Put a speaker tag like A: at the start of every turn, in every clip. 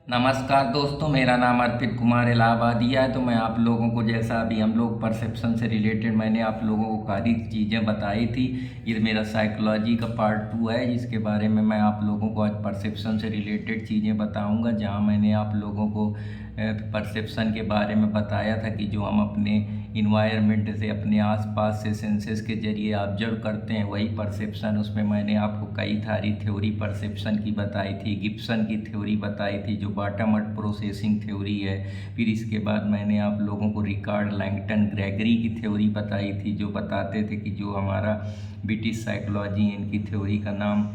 A: नमस्कार दोस्तों, मेरा नाम अर्पित कुमार इलाहाबादिया है। तो मैं आप लोगों को, जैसा अभी हम लोग परसेप्शन से रिलेटेड मैंने आप लोगों को सारी चीज़ें बताई थी। ये मेरा साइकोलॉजी का पार्ट 2 है, जिसके बारे में मैं आप लोगों को आज परसेप्शन से रिलेटेड चीज़ें बताऊंगा। जहां मैंने आप लोगों को परसेप्शन के बारे में बताया था कि जो हम अपने इन्वायरमेंट से, अपने आसपास से सेंसेस के जरिए ऑब्जर्व करते हैं, वही परसेप्शन। उसमें मैंने आपको कई सारी थ्योरी परसेप्शन की बताई थी। गिब्सन की थ्योरी बताई थी जो बॉटम अप प्रोसेसिंग थ्योरी है। फिर इसके बाद मैंने आप लोगों को रिकार्ड लैंगटन ग्रेगरी की थ्योरी बताई थी, जो बताते थे कि जो हमारा ब्रिटिश साइकोलॉजी, इनकी थ्योरी का नाम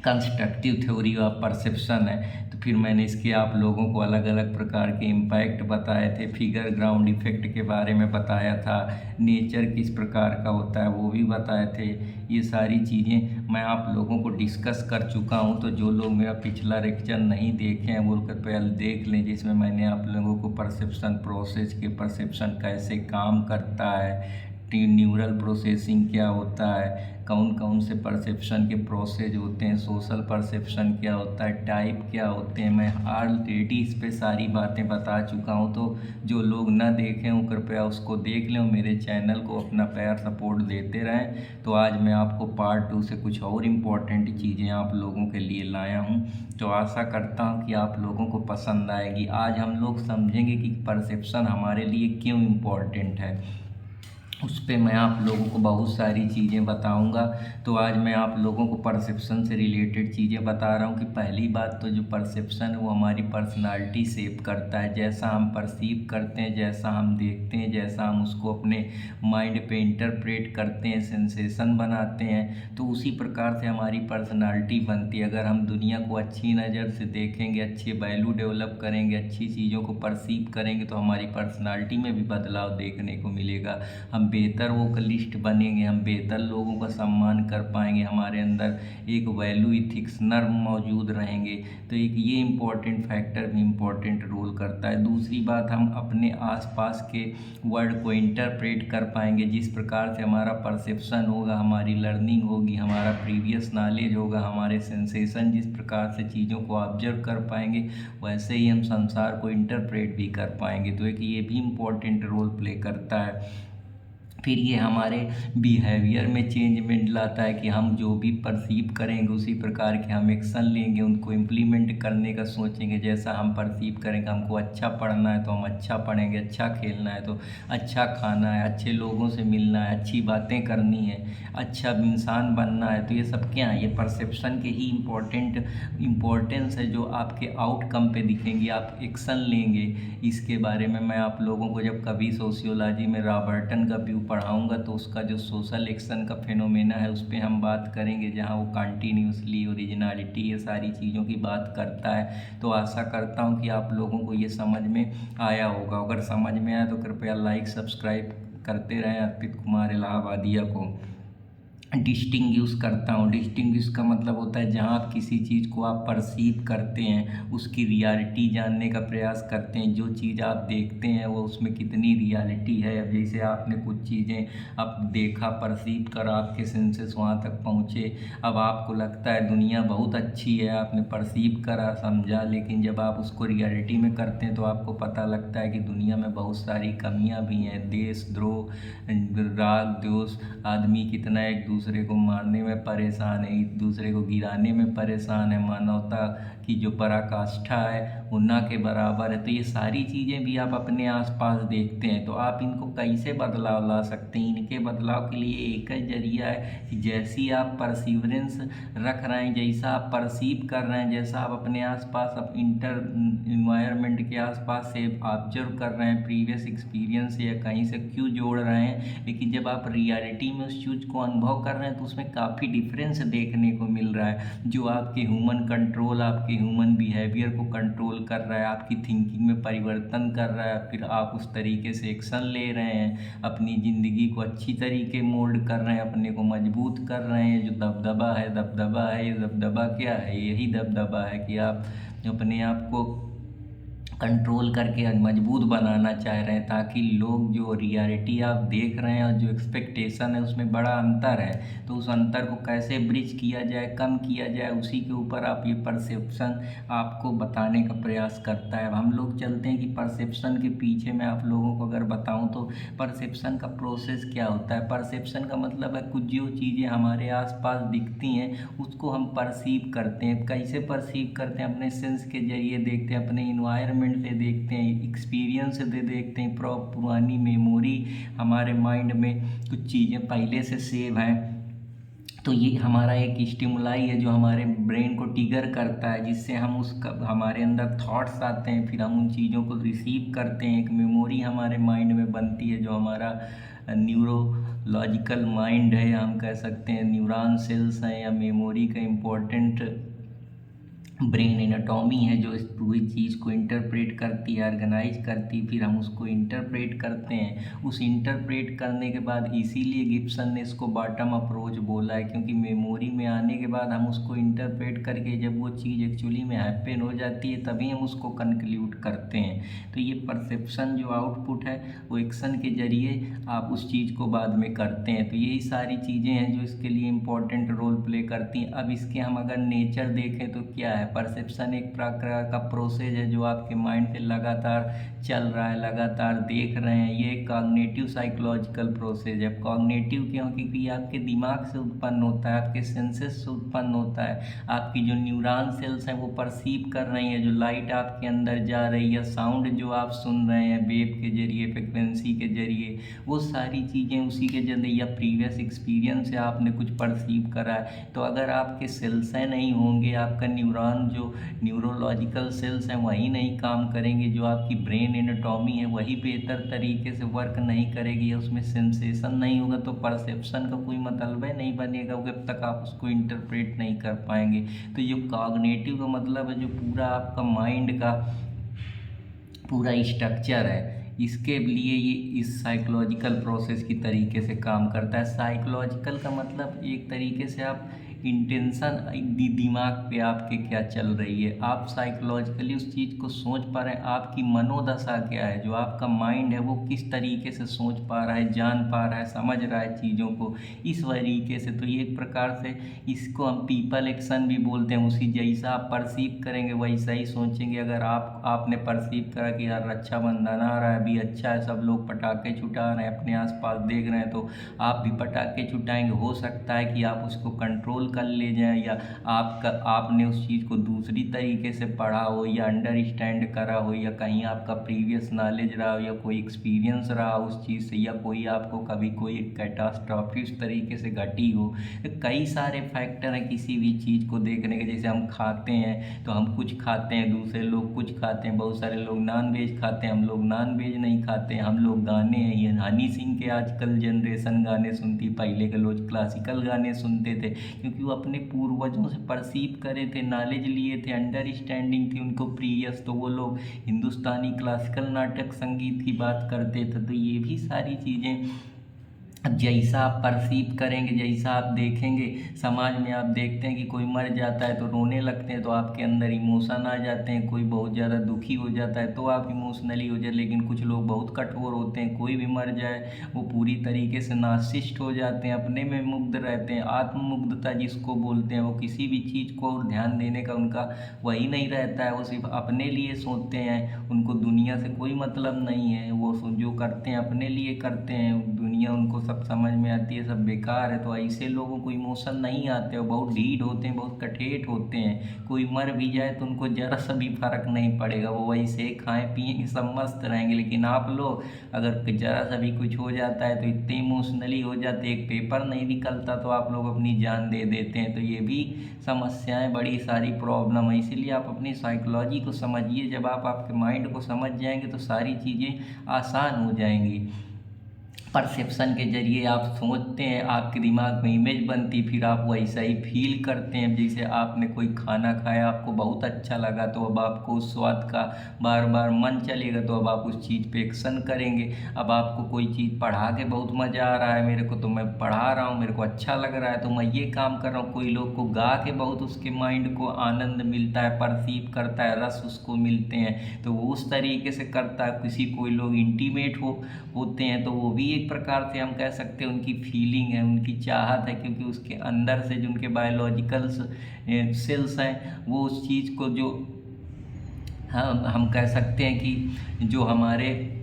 A: कंस्ट्रक्टिव थ्योरी ऑफ परसेप्शन है। तो फिर मैंने इसके आप लोगों को अलग अलग प्रकार के इम्पैक्ट बताए थे। फिगर ग्राउंड इफेक्ट के बारे में बताया था। नेचर किस प्रकार का होता है वो भी बताए थे। ये सारी चीज़ें मैं आप लोगों को डिस्कस कर चुका हूँ। तो जो लोग मेरा पिछला लेक्चर नहीं देखे हैं वो कृपया देख लें, जिसमें मैंने आप लोगों को परसेप्शन प्रोसेस के, परसेप्शन कैसे काम करता है, न्यूरल प्रोसेसिंग क्या होता है, कौन कौन से परसेप्शन के प्रोसेस होते हैं, सोशल परसेप्शन क्या होता है, टाइप क्या होते हैं, मैं ऑलरेडी इस पे सारी बातें बता चुका हूँ। तो जो लोग ना देखें वो कृपया उसको देख लें, मेरे चैनल को अपना प्यार सपोर्ट देते रहें। तो आज मैं आपको पार्ट 2 से कुछ और इम्पोर्टेंट चीज़ें आप लोगों के लिए लाया हूँ। तो आशा करता हूँ कि आप लोगों को पसंद आएगी। आज हम लोग समझेंगे कि परसेप्शन हमारे लिए क्यों इम्पोर्टेंट है। उस पे मैं आप लोगों को बहुत सारी चीज़ें बताऊंगा। तो आज मैं आप लोगों को परसेप्शन से रिलेटेड चीज़ें बता रहा हूँ कि पहली बात तो जो परसेप्शन है वो हमारी पर्सनालिटी शेप करता है। जैसा हम परसीव करते हैं, जैसा हम देखते हैं, जैसा हम उसको अपने माइंड पे इंटरप्रेट करते हैं, सेंसेशन बनाते हैं, तो उसी प्रकार से हमारी पर्सनालिटी बनती है। अगर हम दुनिया को अच्छी नज़र से देखेंगे, अच्छे वैल्यू डेवलप करेंगे, अच्छी चीज़ों को परसीव करेंगे, तो हमारी पर्सनालिटी में भी बदलाव देखने को मिलेगा। हम बेहतर वोकलिस्ट बनेंगे, हम बेहतर लोगों का सम्मान कर पाएंगे, हमारे अंदर एक वैल्यू इथिक्स नर्म मौजूद रहेंगे। तो एक ये इम्पोर्टेंट फैक्टर भी इम्पोर्टेंट रोल करता है। दूसरी बात, हम अपने आसपास के वर्ड को इंटरप्रेट कर पाएंगे। जिस प्रकार से हमारा परसेप्शन होगा, हमारी लर्निंग होगी, हमारा प्रीवियस नॉलेज होगा, हमारे सेंसेशन जिस प्रकार से चीज़ों को ऑब्जर्व कर पाएंगे, वैसे ही हम संसार को इंटरप्रेट भी कर पाएंगे। तो एक ये भी इम्पोर्टेंट रोल प्ले करता है। फिर ये हमारे बिहेवियर में चेंजमेंट लाता है कि हम जो भी परसीव करेंगे उसी प्रकार के हम एक्शन लेंगे, उनको इम्प्लीमेंट करने का सोचेंगे। जैसा हम परसीव करेंगे, हमको अच्छा पढ़ना है तो हम अच्छा पढ़ेंगे, अच्छा खेलना है तो अच्छा खाना है, अच्छे लोगों से मिलना है, अच्छी बातें करनी है, अच्छा इंसान बनना है। तो ये सब क्या है, ये परसेप्शन के ही इम्पोर्टेंस है जो आपके आउटकम पे दिखेंगी, आप एक्शन लेंगे। इसके बारे में मैं आप लोगों को जब कभी सोशियोलॉजी में रॉबर्टन का व्यू पढ़ाऊंगा तो उसका जो सोशल एक्शन का फिनोमेना है उस पर हम बात करेंगे, जहां वो कंटिन्यूसली ओरिजिनलिटी, ये सारी चीज़ों की बात करता है। तो आशा करता हूं कि आप लोगों को ये समझ में आया होगा। अगर समझ में आया तो कृपया लाइक सब्सक्राइब करते रहें अर्पित कुमार इलाहाबादिया को। डिस्टिंग्विश करता हूँ। डिस्टिंग्विश का मतलब होता है जहाँ आप किसी चीज़ को आप परसीव करते हैं, उसकी रियलिटी जानने का प्रयास करते हैं। जो चीज़ आप देखते हैं वो उसमें कितनी रियलिटी है। अब जैसे आपने कुछ चीज़ें अब देखा, परसीव कर, आपके सेंसेस वहाँ तक पहुँचे, अब आपको लगता है दुनिया बहुत अच्छी है, आपने परसीव करा, समझा, लेकिन जब आप उसको रियलिटी में करते हैं तो आपको पता लगता है कि दुनिया में बहुत सारी कमियाँ भी हैं। देशद्रोह, राग द्वेष, आदमी कितना एक दूसरे को मारने में परेशान है, एक दूसरे को गिराने में परेशान है, मानवता की जो पराकाष्ठा है वो ना के बराबर है। तो ये सारी चीज़ें भी आप अपने आसपास देखते हैं। तो आप इनको कैसे बदलाव ला सकते हैं? इनके बदलाव के लिए एक ही जरिया है कि जैसी आप परसीवरेंस रख रहे हैं, जैसा आप परसीव कर रहे हैं, जैसा आप अपने आसपास, आप इन्वायरमेंट के आसपास से ऑब्जर्व कर रहे हैं, प्रीवियस एक्सपीरियंस से या कहीं से क्यों जोड़ रहे हैं, लेकिन जब आप रियलिटी में उस चीज़ को अनुभव कर रहे हैं तो उसमें काफ़ी डिफरेंस देखने को मिल रहा है। जो आपके ह्यूमन कंट्रोल, आपके ह्यूमन बिहेवियर को कंट्रोल कर रहा है, आपकी थिंकिंग में परिवर्तन कर रहा है, फिर आप उस तरीके से एक्शन ले रहे हैं, अपनी ज़िंदगी को अच्छी तरीके मोल्ड कर रहे हैं, अपने को मजबूत कर रहे हैं। जो दबदबा है, ये दबदबा क्या है? यही दबदबा है कि आप अपने आप को कंट्रोल करके मजबूत बनाना चाह रहे हैं, ताकि लोग जो रियलिटी आप देख रहे हैं और जो एक्सपेक्टेशन है उसमें बड़ा अंतर है, तो उस अंतर को कैसे ब्रिज किया जाए, कम किया जाए, उसी के ऊपर आप ये परसेप्शन आपको बताने का प्रयास करता है। अब हम लोग चलते हैं कि परसेप्शन के पीछे मैं आप लोगों को अगर बताऊं तो परसेप्शन का प्रोसेस क्या होता है। परसेप्शन का मतलब है कुछ जो चीज़ें हमारे आसपास दिखती हैं उसको हम परसीव करते हैं। कैसे परसीव करते हैं? अपने सेंस के जरिए देखते हैं, अपने इन्वायरमेंट से देखते हैं, एक्सपीरियंस से देखते हैं, पुरानी मेमोरी हमारे माइंड में कुछ चीज़ें पहले से सेव हैं, तो ये हमारा एक स्टिमुलाई है जो हमारे ब्रेन को ट्रिगर करता है, जिससे हम उसका हमारे अंदर थॉट्स आते हैं, फिर हम उन चीज़ों को रिसीव करते हैं। एक मेमोरी हमारे माइंड में बनती है जो हमारा न्यूरोलॉजिकल माइंड है, या हम कह सकते हैं न्यूरॉन सेल्स हैं, या मेमोरी का इम्पोर्टेंट ब्रेन एनाटॉमी है जो इस पूरी चीज़ को इंटरप्रेट करती है, ऑर्गेनाइज करती है, फिर हम उसको इंटरप्रेट करते हैं। उस इंटरप्रेट करने के बाद इसीलिए गिब्सन ने इसको बॉटम अप्रोच बोला है, क्योंकि मेमोरी में आने के बाद हम उसको इंटरप्रेट करके जब वो चीज़ एक्चुअली में हैपन हो जाती है तभी हम उसको कंक्लूड करते हैं। तो ये परसेप्शन जो आउटपुट है वो एक्शन के जरिए आप उस चीज़ को बाद में करते हैं। तो यही सारी चीज़ें हैं जो इसके लिए इम्पोर्टेंट रोल प्ले करती हैं। अब इसके हम अगर नेचर देखें तो क्या है? परसेप्शन एक प्रकार का प्रोसेस है जो आपके माइंड पे लगातार चल रहा है, लगातार देख रहे हैं। ये एक कॉग्निटिव साइकोलॉजिकल प्रोसेस है। कॉग्निटिव क्यों? क्योंकि आपके दिमाग से उत्पन्न होता है, आपके सेंसेस से उत्पन्न होता है। आपकी जो न्यूरॉन सेल्स हैं वो परसीव कर रही हैं, जो लाइट आपके अंदर जा रही है, साउंड जो आप सुन रहे हैं वेव के जरिए, फ्रिक्वेंसी के जरिए, वो सारी चीज़ें उसी के जरिए या प्रीवियस एक्सपीरियंस से आपने कुछ परसीव करा है। तो अगर आपके सेल्स नहीं होंगे, आपका न्यूरॉन जो न्यूरोलॉजिकल सेल्स हैं वही नहीं काम करेंगे, जो आपकी ब्रेन एनाटॉमी है वही बेहतर तरीके से वर्क नहीं करेगी, उसमें सेंसेशन नहीं होगा, तो परसेप्शन का कोई मतलब है नहीं बनेगा जब तक आप उसको इंटरप्रेट नहीं कर पाएंगे। तो जो कॉग्निटिव का मतलब है जो पूरा आपका माइंड का पूरा स्ट्रक्चर है, इसके लिए ये इस साइकोलॉजिकल प्रोसेस की तरीके से काम करता है। साइकोलॉजिकल का मतलब एक तरीके से आप इंटेंशन दिमाग पे आपके क्या चल रही है, आप साइकोलॉजिकली उस चीज़ को सोच पा रहे हैं, आपकी मनोदशा क्या है, जो आपका माइंड है वो किस तरीके से सोच पा रहा है, जान पा रहा है, समझ रहा है चीज़ों को इस तरीके से। तो ये एक प्रकार से इसको हम पीपल एक्शन भी बोलते हैं। उसी जैसा आप परसीव करेंगे वैसा ही सोचेंगे। अगर आपने परसीव करा कि यार रक्षाबंधन आ रहा है, अभी अच्छा है, सब लोग पटाखे छुटा रहे हैं, अपने आसपास देख रहे हैं, तो आप भी पटाखे छुटाएंगे। हो सकता है कि आप उसको कंट्रोल कर ले जाएं, या आपने उस चीज़ को दूसरी तरीके से पढ़ा हो या अंडरस्टैंड करा हो, या कहीं आपका प्रीवियस नॉलेज रहा हो, या कोई एक्सपीरियंस रहा उस चीज़ से, या कोई आपको कभी कोई कैटास्ट्रॉफी उस तरीके से घटी हो। तो कई सारे फैक्टर हैं किसी भी चीज़ को देखने के। जैसे हम खाते हैं तो हम कुछ खाते हैं, दूसरे लोग कुछ खाते हैं, बहुत सारे लोग नॉन वेज खाते हैं, हम लोग नॉन वेज नहीं खाते हैं। हम लोग गाने हैं, ये हनी सिंह के आजकल जनरेशन गाने सुनती, पहले के लोग क्लासिकल गाने सुनते थे, क्योंकि वो अपने पूर्वजों से परसीव करे थे, नॉलेज लिए थे, अंडरस्टैंडिंग थी उनको प्रीवियस, तो वो लोग हिंदुस्तानी क्लासिकल नाटक संगीत की बात करते थे। तो ये भी सारी चीज़ें अब जैसा आप परसीव करेंगे, जैसा आप देखेंगे, समाज में आप देखते हैं कि कोई मर जाता है तो रोने लगते हैं, तो आपके अंदर इमोशन आ जाते हैं। कोई बहुत ज़्यादा दुखी हो जाता है तो आप इमोशनली हो जाए। लेकिन कुछ लोग बहुत कठोर होते हैं, कोई भी मर जाए वो पूरी तरीके से नार्सिसिस्ट हो जाते हैं, अपने में मुग्ध रहते हैं, आत्ममुग्धता जिसको बोलते हैं। वो किसी भी चीज़ को और ध्यान देने का उनका वही नहीं रहता है, वो सिर्फ अपने लिए सोचते हैं, उनको दुनिया से कोई मतलब नहीं है। वो जो करते हैं अपने लिए करते हैं, दुनिया उनको सब समझ में आती है, सब बेकार है। तो ऐसे लोगों को इमोशन नहीं आते, वो बहुत ढीठ होते हैं, बहुत कठेठ होते हैं। कोई मर भी जाए तो उनको जरा सा भी फर्क नहीं पड़ेगा, वो वैसे खाएं पिएं सब मस्त रहेंगे। लेकिन आप लोग अगर जरा सा भी कुछ हो जाता है तो इतने इमोशनली हो जाते, एक पेपर नहीं निकलता तो आप लोग अपनी जान दे देते हैं। तो ये भी समस्याएं, बड़ी सारी प्रॉब्लम है। इसीलिए आप अपनी साइकोलॉजी को समझिए। जब आप आपके माइंड को समझ जाएंगे तो सारी चीज़ें आसान हो जाएंगी। परसेप्शन के जरिए आप सोचते हैं, आपके दिमाग में इमेज बनती, फिर आप वैसा ही फील करते हैं। जैसे आपने कोई खाना खाया, आपको बहुत अच्छा लगा, तो अब आपको उस स्वाद का बार बार मन चलेगा, तो अब आप उस चीज़ पे एक्शन करेंगे। अब आपको कोई चीज़ पढ़ा के बहुत मज़ा आ रहा है मेरे को, तो मैं पढ़ा रहा हूँ, मेरे को अच्छा लग रहा है, तो मैं ये काम कर रहा हूँ। कोई लोग को गा के बहुत उसके माइंड को आनंद मिलता है, परसीव करता है, रस उसको मिलते हैं, तो वो उस तरीके से करता है। किसी कोई लोग इंटीमेट होते हैं, तो वो भी एक प्रकार से हम कह सकते हैं उनकी फीलिंग है, उनकी चाहत है, क्योंकि उसके अंदर से जो उनके बायोलॉजिकल सेल्स हैं, वो उस चीज़ को जो हम कह सकते हैं कि जो हमारे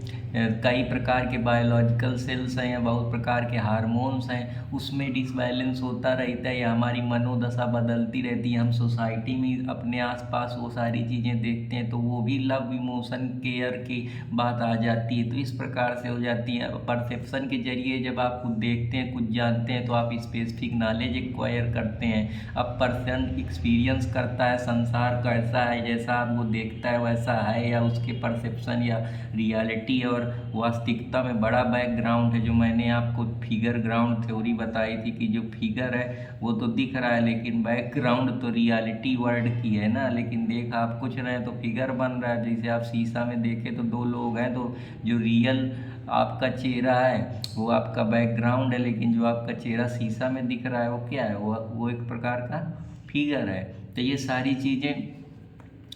A: कई प्रकार के बायोलॉजिकल सेल्स हैं या बहुत प्रकार के हार्मोन्स हैं, उसमें डिसबैलेंस होता रहता है या हमारी मनोदशा बदलती रहती है। हम सोसाइटी में अपने आसपास वो सारी चीज़ें देखते हैं, तो वो भी लव, इमोशन, केयर की बात आ जाती है। तो इस प्रकार से हो जाती है। परसेप्शन के जरिए जब आप कुछ देखते हैं, कुछ जानते हैं, तो आप स्पेसिफिक नॉलेज एक्वायर करते हैं। अब पर्सन एक्सपीरियंस करता है संसार कैसा है, जैसा आप वो देखता है वैसा है, या उसके परसेप्शन या रियलिटी और वास्तविकता में बड़ा बैकग्राउंड है। जो मैंने आपको फिगर ग्राउंड थ्योरी बताई थी कि जो फिगर है वो तो दिख रहा है, लेकिन बैकग्राउंड तो रियलिटी वर्ल्ड की है ना। लेकिन देख आप कुछ रहे हैं तो फिगर बन रहा है। जैसे आप शीशा में देखें तो दो लोग हैं, तो जो रियल आपका चेहरा है वो आपका बैकग्राउंड है, लेकिन जो आपका चेहरा शीशा में दिख रहा है वो क्या है, वो एक प्रकार का फिगर है। तो ये सारी चीज़ें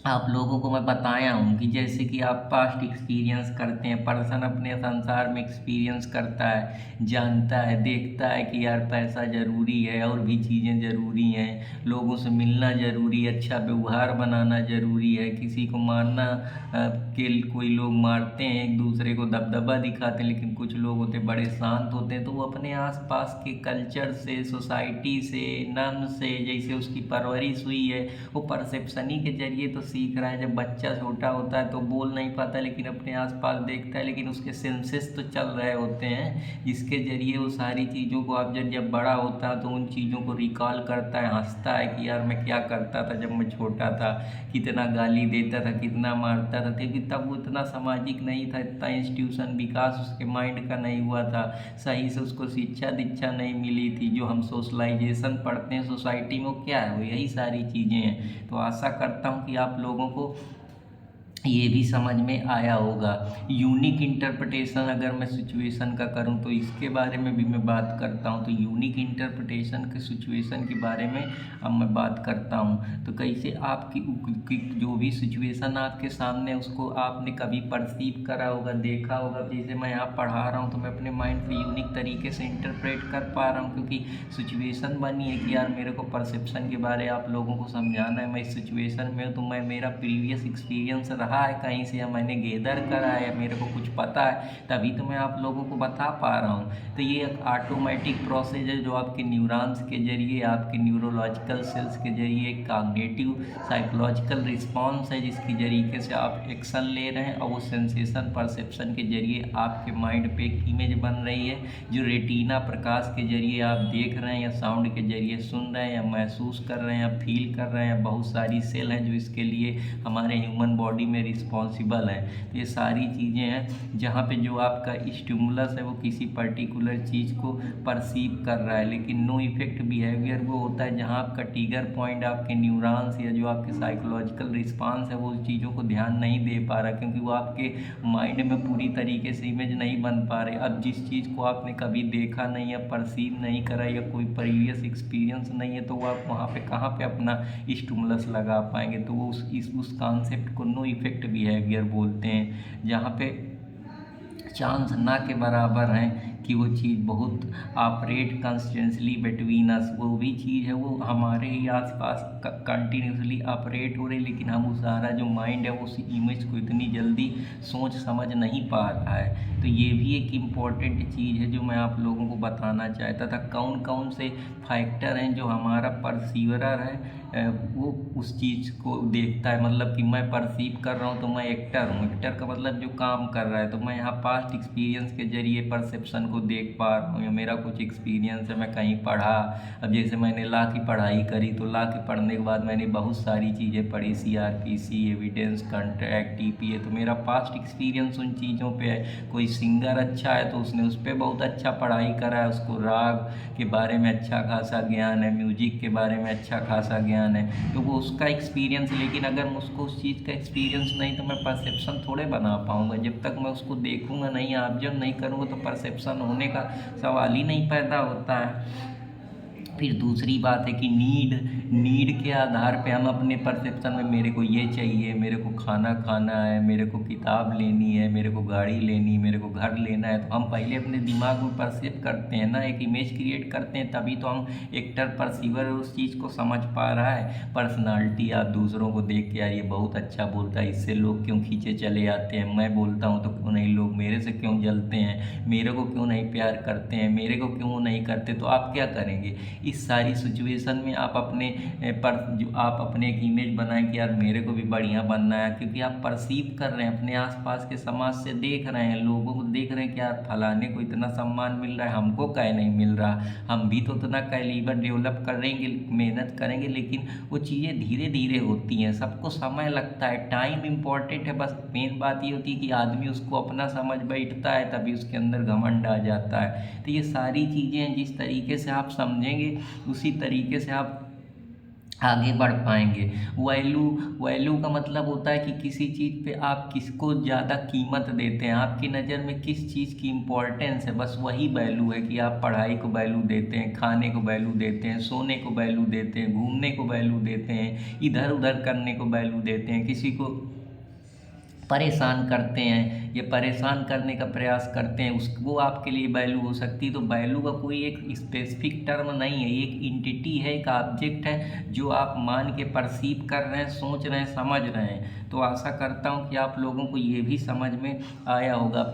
A: आप लोगों को मैं बताया हूँ कि जैसे कि आप पास्ट एक्सपीरियंस करते हैं, पर्सन अपने संसार में एक्सपीरियंस करता है, जानता है, देखता है कि यार पैसा ज़रूरी है और भी चीज़ें ज़रूरी हैं, लोगों से मिलना ज़रूरी है, अच्छा व्यवहार बनाना ज़रूरी है। किसी को मारना के कोई लोग मारते हैं, एक दूसरे को दबदबा दिखाते हैं, लेकिन कुछ लोग होते बड़े शांत होते हैं। तो वो अपने आसपास के कल्चर से, सोसाइटी से, नर्म से, जैसे उसकी परवरिश हुई है, वो परसेप्शन ही के जरिए तो सीख रहा है। जब बच्चा छोटा होता है तो बोल नहीं पाता, लेकिन अपने आसपास देखता है, लेकिन उसके सेंसेस तो चल रहे होते हैं, जिसके जरिए वो सारी चीज़ों को अब जब बड़ा होता है तो उन चीज़ों को रिकॉल करता है, हंसता है कि यार मैं क्या करता था जब मैं छोटा था, कितना गाली देता था, कितना मारता था। क्योंकि तब वो इतना सामाजिक नहीं था, इतना इंस्टीट्यूशन विकास उसके माइंड का नहीं हुआ था, सही से उसको शिक्षा दीक्षा नहीं मिली थी। जो हम सोशलाइजेशन पढ़ते हैं सोसाइटी में, वो क्या है, वो यही सारी चीज़ें हैं। तो आशा करता हूँ कि आप लोगों को ये भी समझ में आया होगा। यूनिक इंटरप्रिटेशन अगर मैं सिचुएशन का करूं तो इसके बारे में भी मैं बात करता हूं। तो यूनिक इंटरप्रिटेशन के सिचुएशन के बारे में अब मैं बात करता हूं। तो कैसे आपकी जो भी सिचुएशन आपके सामने, उसको आपने कभी परसीव करा होगा, देखा होगा। जैसे मैं यहाँ पढ़ा रहा हूँ तो मैं अपने माइंड से यूनिक तरीके से इंटरप्रेट कर पा रहा हूँ, क्योंकि सिचुएशन बनी है कि यार मेरे को परसेप्शन के बारे आप लोगों को समझाना है। मैं इस सिचुएशन में हूँ, तो मैं मेरा प्रीवियस एक्सपीरियंस रहा है कहीं से, या मैंने गेदर करा है, या मेरे को कुछ पता है, तभी तो मैं आप लोगों को बता पा रहा हूँ। तो ये एक ऑटोमेटिक प्रोसेस है जो आपके न्यूरॉन्स के जरिए, आपके न्यूरोलॉजिकल सेल्स के जरिए एक कॉग्निटिव साइकोलॉजिकल रिस्पॉन्स है, जिसकी तरीके से आप एक्शन ले रहे हैं, और वो सेंसेशन परसेप्शन के जरिए आपके माइंड पे एक इमेज बन रही है, जो रेटिना प्रकाश के जरिए आप देख रहे हैं, या साउंड के जरिए सुन रहे हैं, या महसूस कर रहे हैं, या फील कर रहे हैं। बहुत सारी सेल हैं जो इसके लिए हमारे ह्यूमन बॉडी में रिस्पॉन्सिबल है। तो ये सारी चीज़ें हैं जहाँ पे जो आपका स्टिमुलस है वो किसी पर्टिकुलर चीज़ को परसीव कर रहा है, लेकिन नो इफेक्ट बिहेवियर वो होता है जहाँ आपका ट्रिगर पॉइंट, आपके न्यूरॉन्स या जो आपके साइकोलॉजिकल रिस्पांस है, वो उस चीज़ों को ध्यान नहीं दे पा रहा, क्योंकि वो आपके माइंड में पूरी तरीके से इमेज नहीं बन पा रहे। अब जिस चीज़ को आपने कभी देखा नहीं, या परसीव नहीं करा, या कोई प्रीवियस एक्सपीरियंस नहीं है, तो वो आप वहाँ पे कहाँ पे अपना स्टिमुलस लगा पाएंगे। तो वो उस कॉन्सेप्ट को नो इफेक्ट बिहेवियर बोलते हैं, जहाँ पे चांस ना के बराबर हैं कि वो चीज़ बहुत ऑपरेट कंस्टेंटली बिटवीन अस। वो भी चीज़ है वो हमारे ही आसपास कंटिन्यूसली ऑपरेट हो रही, लेकिन हम उस सारा जो माइंड है उस इमेज को इतनी जल्दी सोच समझ नहीं पा रहा है। तो ये भी एक इम्पॉर्टेंट चीज़ है जो मैं आप लोगों को बताना चाहता था। कौन कौन से फैक्टर हैं जो हमारा परसीवरर है, वो उस चीज़ को देखता है, मतलब कि मैं परसीव कर रहा हूँ तो मैं एक्टर हूँ। एक्टर का मतलब जो काम कर रहा है, तो मैं यहाँ पास्ट एक्सपीरियंस के जरिए परसेप्शन को देख पा रहा हूँ, या मेरा कुछ एक्सपीरियंस है, मैं कहीं पढ़ा। अब जैसे मैंने लॉ की पढ़ाई करी, तो लॉ के पढ़ने के बाद मैंने बहुत सारी चीज़ें पढ़ी, CRPC, एविडेंस, कॉन्ट्रैक्ट, TPA, तो मेरा पास्ट एक्सपीरियंस उन चीज़ों पे है। कोई सिंगर अच्छा है तो उसने उस पर बहुत अच्छा पढ़ाई करा है, उसको राग के बारे में अच्छा खासा ज्ञान है, म्यूजिक के बारे में अच्छा खासा ज्ञान है, तो वो उसका एक्सपीरियंस। लेकिन अगर मुझको उस चीज़ का एक्सपीरियंस नहीं तो मैं परसेप्शन थोड़े बना पाऊँगा। जब तक मैं उसको देखूँगा नहीं, ऑब्जर्व नहीं करूँगा, तो परसेप्शन होने का सवाल ही नहीं पैदा होता है। फिर दूसरी बात है कि नीड के आधार पे हम अपने परसेप्शन में, मेरे को ये चाहिए, मेरे को खाना खाना है, मेरे को किताब लेनी है, मेरे को गाड़ी लेनी है, मेरे को घर लेना है, तो हम पहले अपने दिमाग में परसेप करते हैं ना, एक इमेज क्रिएट करते हैं, तभी तो हम एक्टर परसीवर उस चीज़ को समझ पा रहा है। पर्सनालिटी, आप दूसरों को देख के यार ये बहुत अच्छा बोलता है, इससे लोग क्यों खींचे चले आते हैं, मैं बोलता हूँ तो क्यों नहीं लोग मेरे से क्यों जलते हैं, मेरे को क्यों नहीं प्यार करते हैं, मेरे को क्यों नहीं करते, तो आप क्या करेंगे इस सारी सिचुएशन में? आप अपने पर जो आप अपने एक इमेज बनाएं कि यार मेरे को भी बढ़िया बनना है, क्योंकि आप परसीव कर रहे हैं, अपने आसपास के समाज से देख रहे हैं, लोगों को देख रहे हैं कि यार फलाने को इतना सम्मान मिल रहा है, हमको काहे नहीं मिल रहा, हम भी तो उतना कैलिबर डेवलप करेंगे, मेहनत करेंगे, लेकिन वो चीज़ें धीरे धीरे होती हैं, सबको समय लगता है, टाइम इम्पॉर्टेंट है। बस मेन बात ये होती है कि आदमी उसको अपना समझ बैठता है, तभी उसके अंदर घमंड आ जाता है। तो ये सारी चीज़ें हैं, जिस तरीके से आप समझेंगे उसी तरीके से आप आगे बढ़ पाएंगे। वैल्यू का मतलब होता है कि किसी चीज़ पे आप किसको ज़्यादा कीमत देते हैं, आपकी नज़र में किस चीज़ की इम्पोर्टेंस है, बस वही वैल्यू है। कि आप पढ़ाई को वैल्यू देते हैं, खाने को वैल्यू देते हैं, सोने को वैल्यू देते हैं, घूमने को वैल्यू देते हैं, इधर उधर करने को वैल्यू देते हैं, किसी को परेशान करते हैं, ये परेशान करने का प्रयास करते हैं, उस वो आपके लिए वैल्यू हो सकती है। तो वैल्यू का कोई एक स्पेसिफिक टर्म नहीं है, एक इंटिटी है, एक ऑब्जेक्ट है जो आप मान के परसीव कर रहे हैं, सोच रहे हैं, समझ रहे हैं। तो आशा करता हूँ कि आप लोगों को ये भी समझ में आया होगा।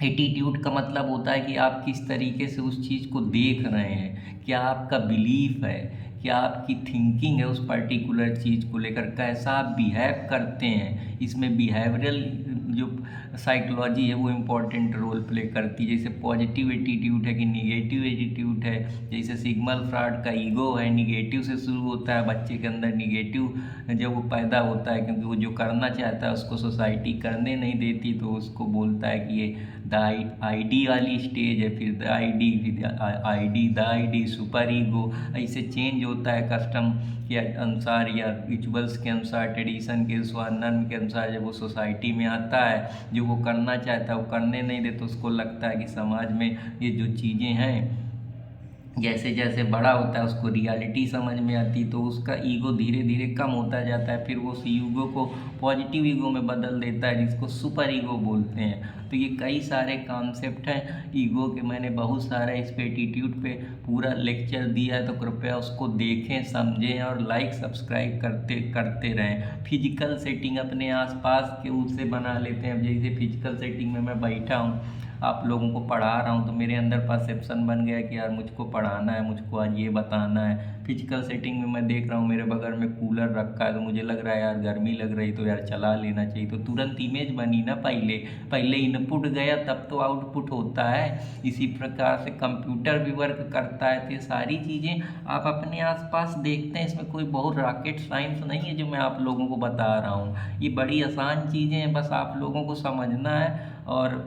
A: एटीट्यूड का मतलब होता है कि आप किस तरीके से उस चीज़ को देख रहे हैं, क्या आपका बिलीफ है, क्या आपकी थिंकिंग है उस पर्टिकुलर चीज़ को लेकर, कैसा आप बिहेव करते हैं। इसमें बिहेवियरल जो साइकोलॉजी है वो इम्पोर्टेंट रोल प्ले करती है। जैसे पॉजिटिव एटीट्यूड है कि निगेटिव एटीट्यूड है। जैसे सिग्मंड फ्रॉइड का ईगो है, निगेटिव से शुरू होता है, बच्चे के अंदर निगेटिव जब वो पैदा होता है, क्योंकि वो जो करना चाहता है उसको सोसाइटी करने नहीं देती, तो उसको बोलता है कि ये द आईडी वाली स्टेज है, फिर द आईडी सुपर ईगो, ऐसे चेंज होता है कस्टम के अनुसार या रिचुअल्स के अनुसार, ट्रेडिशन के अनुसार, नर्म के अनुसार। जब वो सोसाइटी में आता है, जो वो करना चाहता है वो करने नहीं देता, तो उसको लगता है कि समाज में ये जो चीज़ें हैं, जैसे जैसे बड़ा होता है उसको रियलिटी समझ में आती, तो उसका ईगो धीरे धीरे कम होता जाता है, फिर वो उस ईगो को पॉजिटिव ईगो में बदल देता है, जिसको सुपर ईगो बोलते हैं। तो ये कई सारे कॉन्सेप्ट हैं ईगो के, मैंने बहुत सारा इस पे एटीट्यूड पे पूरा लेक्चर दिया है, तो कृपया उसको देखें, समझें और लाइक सब्सक्राइब करते रहें। फिजिकल सेटिंग अपने आसपास के उससे बना लेते हैं। अब जैसे फिजिकल सेटिंग में मैं बैठा हूँ, आप लोगों को पढ़ा रहा हूँ, तो मेरे अंदर परसेप्शन बन गया कि यार मुझको पढ़ाना है, मुझको आज ये बताना है। फिजिकल सेटिंग में मैं देख रहा हूँ मेरे बगल में कूलर रखा है, तो मुझे लग रहा है यार गर्मी लग रही, तो यार चला लेना चाहिए, तो तुरंत इमेज बनी ना। पहले इनपुट गया तब तो आउटपुट होता है। इसी प्रकार से कंप्यूटर भी वर्क करता है। तो ये सारी चीज़ें आप अपने आसपास देखते हैं, इसमें कोई बहुत रॉकेट साइंस नहीं है जो मैं आप लोगों को बता रहा हूँ। ये बड़ी आसान चीज़ें हैं, बस आप लोगों को समझना है और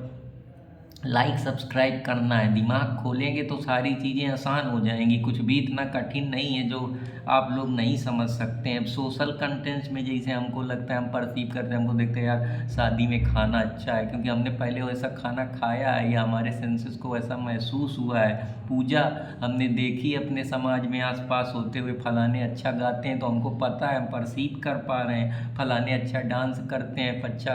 A: लाइक सब्सक्राइब करना है। दिमाग खोलेंगे तो सारी चीज़ें आसान हो जाएंगी, कुछ भी इतना कठिन नहीं है जो आप लोग नहीं समझ सकते हैं। अब सोशल कंटेंट्स में जैसे हमको लगता है, हम परसीव करते हैं, हमको देखते हैं यार शादी में खाना अच्छा है, क्योंकि हमने पहले वैसा खाना खाया है या हमारे सेंसेस को वैसा महसूस हुआ है। पूजा हमने देखी अपने समाज में आसपास होते हुए, फलाने अच्छा गाते हैं तो हमको पता है, हम परसीव कर पा रहे हैं, फलाने अच्छा डांस करते हैं, अच्छा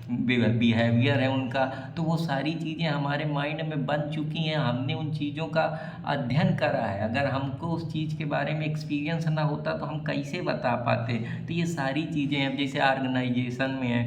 A: बिहेवियर है उनका, तो वो सारी चीज़ें हमारे माइंड में बन चुकी हैं। हमने उन चीज़ों का अध्ययन करा है। अगर हमको उस चीज़ के बारे में एक्सपीरियंस ना होता तो हम कैसे बता पाते। तो ये सारी चीज़ें अब जैसे ऑर्गेनाइजेशन में है,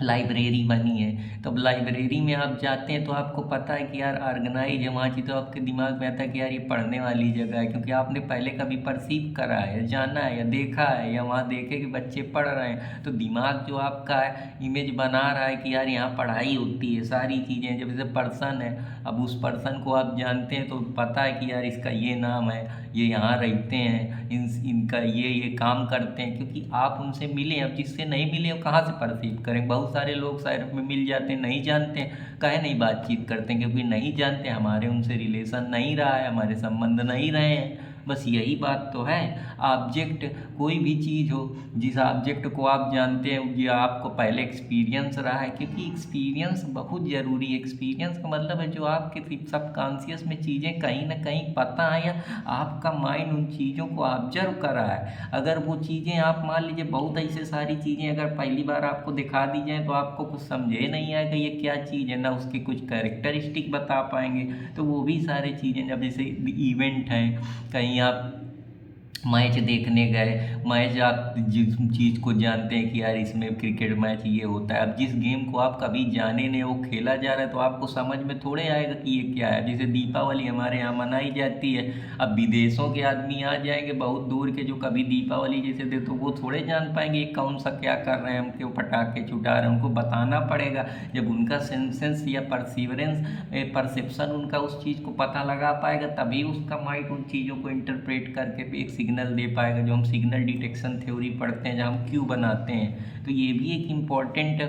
A: लाइब्रेरी बनी है। तो अब लाइब्रेरी में आप जाते हैं तो आपको पता है कि यार ऑर्गेनाइज है वहाँ की, तो आपके दिमाग में आता है कि यार ये पढ़ने वाली जगह है, क्योंकि आपने पहले कभी परसीव करा है, जाना है या देखा है, या वहाँ देखे कि बच्चे पढ़ रहे हैं, तो दिमाग जो आपका है इमेज बना रहा है कि यार यहाँ पढ़ाई होती है, सारी चीज़ें। जब जैसे पर्सन है, अब उस पर्सन को आप जानते हैं तो पता है कि यार इसका ये नाम है, ये यहाँ रहते हैं, इनका ये काम करते हैं, क्योंकि आप उनसे मिले। अब जिससे नहीं मिले वो कहाँ से परसीव करें। बहुत सारे लोग शहर में मिल जाते हैं, नहीं जानते हैं, काहे नहीं बातचीत करते हैं, क्योंकि नहीं जानते, हमारे उनसे रिलेशन नहीं रहा है, हमारे संबंध नहीं रहे हैं। बस यही बात तो है। ऑब्जेक्ट कोई भी चीज़ हो, जिस ऑब्जेक्ट को आप जानते हैं ये आपको पहले एक्सपीरियंस रहा है, क्योंकि एक्सपीरियंस बहुत ज़रूरी है। एक्सपीरियंस का मतलब है जो आपके सबकॉन्शियस में चीज़ें कहीं ना कहीं पता है, या आपका माइंड उन चीज़ों को ऑब्जर्व कर रहा है। अगर वो चीज़ें आप मान लीजिए बहुत ऐसे सारी चीज़ें अगर पहली बार आपको दिखा दी जाए तो आपको कुछ समझे नहीं आएगा ये क्या चीज़ है, ना उसके कुछ कैरेक्टरिस्टिक बता पाएंगे। तो वो भी सारी चीज़ें, जब जैसे इवेंट हैं, कहीं आप मैच देखने गए, मैच आप जिस चीज़ को जानते हैं कि यार इसमें क्रिकेट मैच ये होता है, अब जिस गेम को आप कभी जाने नहीं, वो खेला जा रहा है, तो आपको समझ में थोड़े आएगा कि ये क्या है। जैसे दीपावली हमारे यहाँ मनाई जाती है, अब विदेशों के आदमी आ जाएंगे बहुत दूर के, जो कभी दीपावली जैसे दे, तो वो थोड़े जान पाएंगे ये कौन सा क्या कर रहे हैं, हम क्यों पटाखे छुटा रहे हैं, उनको बताना पड़ेगा। जब उनका सेंसेंस या परसेप्शन उनका उस चीज़ को पता लगा पाएगा, तभी उसका माइंड उन चीज़ों को इंटरप्रेट करके एक सिग्नल दे पाएगा, जो हम सिग्नल डिटेक्शन थ्योरी पढ़ते हैं, जहाँ हम क्यू बनाते हैं। तो ये भी एक इम्पॉर्टेंट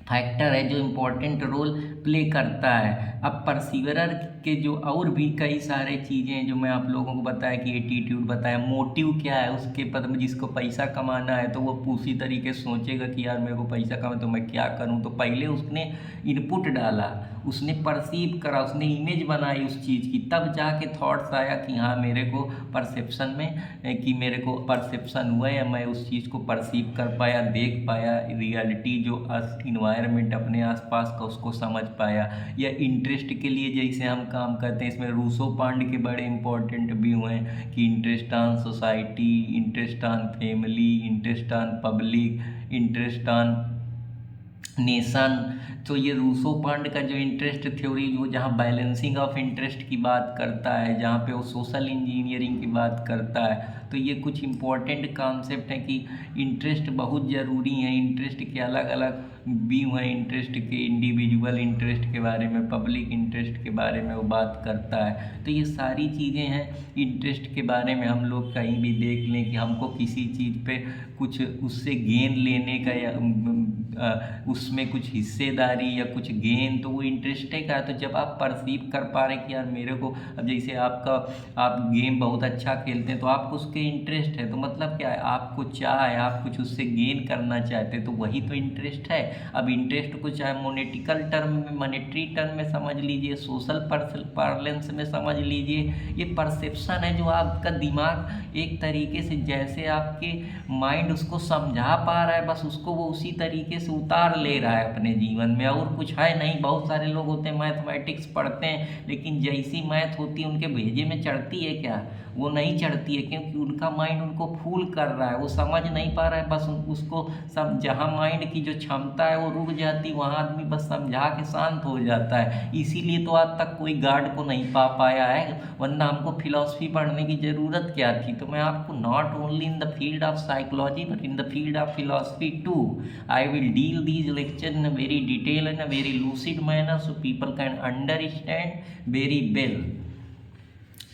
A: फैक्टर है जो इम्पोर्टेंट रोल प्ले करता है। अब परसीवरर के जो और भी कई सारे चीज़ें हैं जो मैं आप लोगों को बताया, कि एटीट्यूड बताया, मोटिव क्या है उसके पद में। जिसको पैसा कमाना है तो वो उसी तरीके से सोचेगा कि यार मेरे को पैसा कमाना तो मैं क्या करूं। तो पहले उसने इनपुट डाला, उसने परसीव करा, उसने इमेज बनाई उस चीज़ की, तब जाके थॉट्स आया कि हाँ मेरे को परसेप्शन में कि मेरे को परसेप्शन हुआ या मैं उस चीज़ को परसीव कर पाया, देख पाया, रियलिटी जो इन्वायरमेंट अपने आसपास का उसको समझ पाया। या इंटरेस्ट के लिए जैसे हम काम करते हैं, इसमें रूसो पांड के बड़े इंपॉर्टेंट व्यू हैं कि interest on society, interest on family, interest on public, interest on nation. तो ये रूसो पांड का जो इंटरेस्ट थ्योरी, वो जहाँ बैलेंसिंग ऑफ इंटरेस्ट की बात करता है, जहाँ पे वो सोशल इंजीनियरिंग की बात करता है, तो ये कुछ इम्पोर्टेंट कॉन्सेप्ट हैं कि इंटरेस्ट बहुत ज़रूरी है। इंटरेस्ट के अलग अलग व्यू हैं, इंटरेस्ट के इंडिविजुअल इंटरेस्ट के बारे में, पब्लिक इंटरेस्ट के बारे में वो बात करता है। तो ये सारी चीज़ें हैं इंटरेस्ट के बारे में। हम लोग कहीं भी देख लें कि हमको किसी चीज़ पे कुछ उससे गेन लेने का या उसमें कुछ हिस्सेदारी या कुछ गेन, तो वो इंटरेस्ट का है। तो जब आप परसीव कर पा रहे हैं कि यार मेरे को, अब जैसे आप गेम बहुत अच्छा खेलते हैं तो आपको उसके इंटरेस्ट है, तो मतलब क्या है, आपको चाह है, आप कुछ उससे गेन करना चाहते हैं, तो वही तो इंटरेस्ट है। अब इंटरेस्ट को चाहे मोनेटिकल टर्म में, मॉनेटरी टर्म में समझ लीजिए, सोशल पार्लेंस में समझ लीजिए, ये परसेप्शन है जो आपका दिमाग एक तरीके से, जैसे आपके माइंड उसको समझा पा रहा है, बस उसको वो उसी तरीके से उतार ले रहा है अपने जीवन में, और कुछ है नहीं। बहुत सारे लोग होते हैं मैथमेटिक्स पढ़ते हैं, लेकिन जैसी मैथ होती है उनके भेजे में चढ़ती है क्या? वो नहीं चढ़ती है, क्योंकि उनका माइंड उनको फूल कर रहा है, वो समझ नहीं पा रहा है। बस उसको सब, जहाँ माइंड की जो क्षमता है वो रुक जाती, वहाँ आदमी बस समझा के शांत हो जाता है। इसीलिए तो आज तक कोई गार्ड को नहीं पा पाया है, वरना हमको फिलॉसफी पढ़ने की ज़रूरत क्या थी। तो मैं आपको not only in the field of psychology but in the field of philosophy too, I will deal these lecture in a very detailed and a very lucid manner so people can understand very well.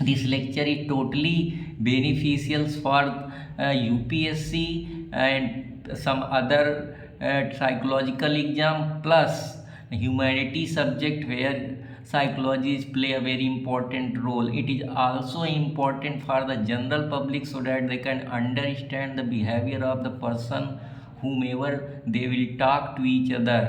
A: This lecture is totally beneficial for UPSC and some other psychological exam, plus humanity subject where psychologists play a very important role. It is also important for the general public so that they can understand the behavior of the person whomever they will talk to each other,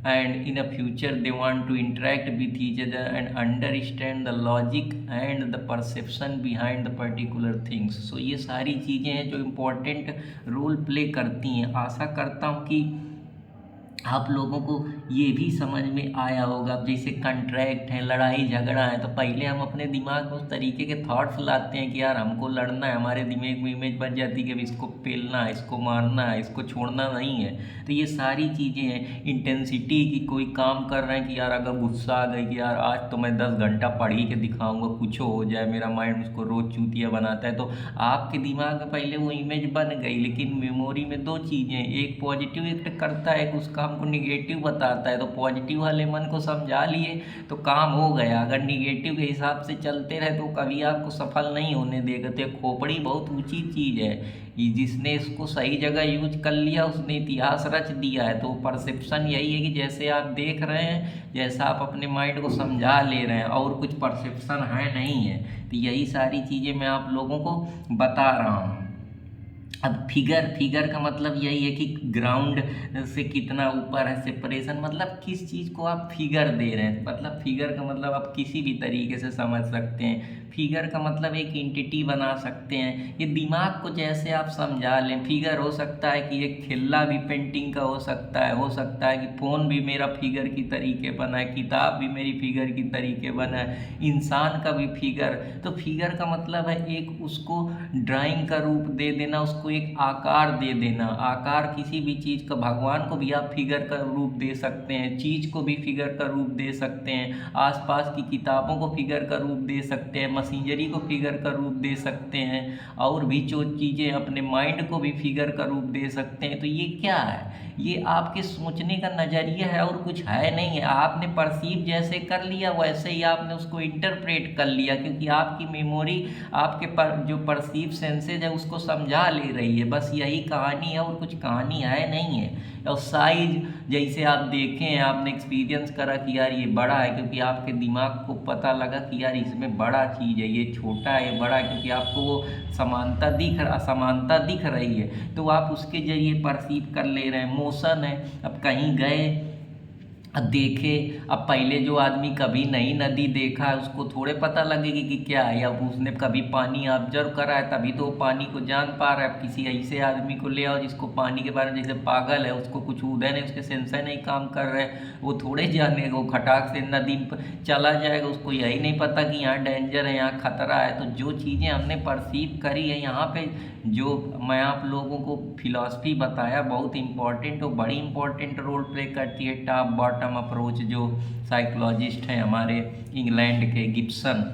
A: and in the future they want to interact with each other and understand the logic and the perception behind the particular things. So ये सारी चीज़ें हैं जो important role play करती हैं। आशा करता हूँ कि आप लोगों को ये भी समझ में आया होगा। अब जैसे कॉन्ट्रैक्ट है, लड़ाई झगड़ा है, तो पहले हम अपने दिमाग में उस तरीके के थॉट्स लाते हैं कि यार हमको लड़ना है, हमारे दिमाग में इमेज बन जाती है कि अब इसको पेलना है, इसको मारना है, इसको छोड़ना नहीं है। तो ये सारी चीज़ें हैं। इंटेंसिटी की कोई काम कर रहे हैं कि यार अगर गुस्सा आ गई कि यार आज तो मैं 10 घंटा पढ़ ही के दिखाऊंगा, कुछ हो जाए, मेरा माइंड उसको रोज चूतिया बनाता है, तो आपके दिमाग में पहले वो इमेज बन गई। लेकिन मेमोरी में दो चीज़ें, एक पॉजिटिव एक्ट करता है, एक उसका हमको निगेटिव बताता है। तो पॉजिटिव वाले मन को समझा लिए तो काम हो गया। अगर निगेटिव के हिसाब से चलते रहे तो कभी आपको सफल नहीं होने देगा। तो खोपड़ी बहुत ऊंची चीज़ है, जिसने इसको सही जगह यूज कर लिया उसने इतिहास रच दिया है। तो परसेप्शन यही है कि जैसे आप देख रहे हैं, जैसा आप अपने माइंड को समझा ले रहे हैं, और कुछ परसेप्शन है नहीं है। तो यही सारी चीज़ें मैं आप लोगों को बता रहा हूँ। अब फिगर का मतलब यही है कि ग्राउंड से कितना ऊपर है सेपरेशन, मतलब किस चीज़ को आप फिगर दे रहे हैं। मतलब फिगर का मतलब आप किसी भी तरीके से समझ सकते हैं। फिगर का मतलब एक एंटिटी बना सकते हैं। ये दिमाग को जैसे आप समझा लें, फिगर हो सकता है कि एक खिल्ला भी पेंटिंग का हो सकता है कि फ़ोन भी मेरा फिगर की तरीके बना है, किताब भी मेरी फिगर की तरीके बना है, इंसान का भी फिगर। तो फिगर का मतलब है एक उसको ड्राइंग का रूप दे देना, उसको एक आकार दे देना। आकार किसी भी चीज़ का, भगवान को भी आप फिगर का रूप दे सकते हैं, चीज़ को भी फिगर का रूप दे सकते हैं, आसपास की किताबों को फिगर का रूप दे सकते हैं, मशीनरी को फिगर का रूप दे सकते हैं, और भी जो चीज़ें, अपने माइंड को भी फिगर का रूप दे सकते हैं। तो ये क्या है? ये आपके सोचने का नज़रिया है और कुछ है नहीं है। आपने परसीव जैसे कर लिया वैसे ही आपने उसको इंटरप्रेट कर लिया, क्योंकि आपकी मेमोरी आपके जो परसीव सेंसेज है उसको समझा ले रही है। बस यही कहानी है और कुछ कहानी है नहीं है। और साइज जैसे आप देखें, आपने एक्सपीरियंस करा कि यार ये बड़ा है, क्योंकि आपके दिमाग को पता लगा कि यार इसमें बड़ा चीज़ है, ये छोटा है, ये बड़ा है, क्योंकि आपको वो असमानता दिख रही है, तो आप उसके जरिए परसीव कर ले रहे हैं। मोशन है, अब कहीं गए, अब देखे, अब पहले जो आदमी कभी नई नदी देखा है उसको थोड़े पता लगेगी कि क्या है, अब उसने कभी पानी ऑब्जर्व करा है तभी तो वो पानी को जान पा रहा है। अब किसी ऐसे आदमी को ले आओ जिसको पानी के बारे में, जैसे पागल है, उसको कुछ उदय नहीं, उसके सेंसर नहीं काम कर रहे, वो थोड़े जानेगा। वो खटाक से नदी पर चला जाएगा, उसको यही नहीं पता कि यहाँ डेंजर है, यहाँ खतरा है। तो जो चीज़ें हमने परसीव करी है, यहाँ पे जो मैं आप लोगों को फिलॉसफी बताया बहुत इंपॉर्टेंट और बड़ी इंपॉर्टेंट रोल प्ले करती है। टॉप बॉटम अप्रोच, जो साइकोलॉजिस्ट हैं हमारे इंग्लैंड के गिब्सन,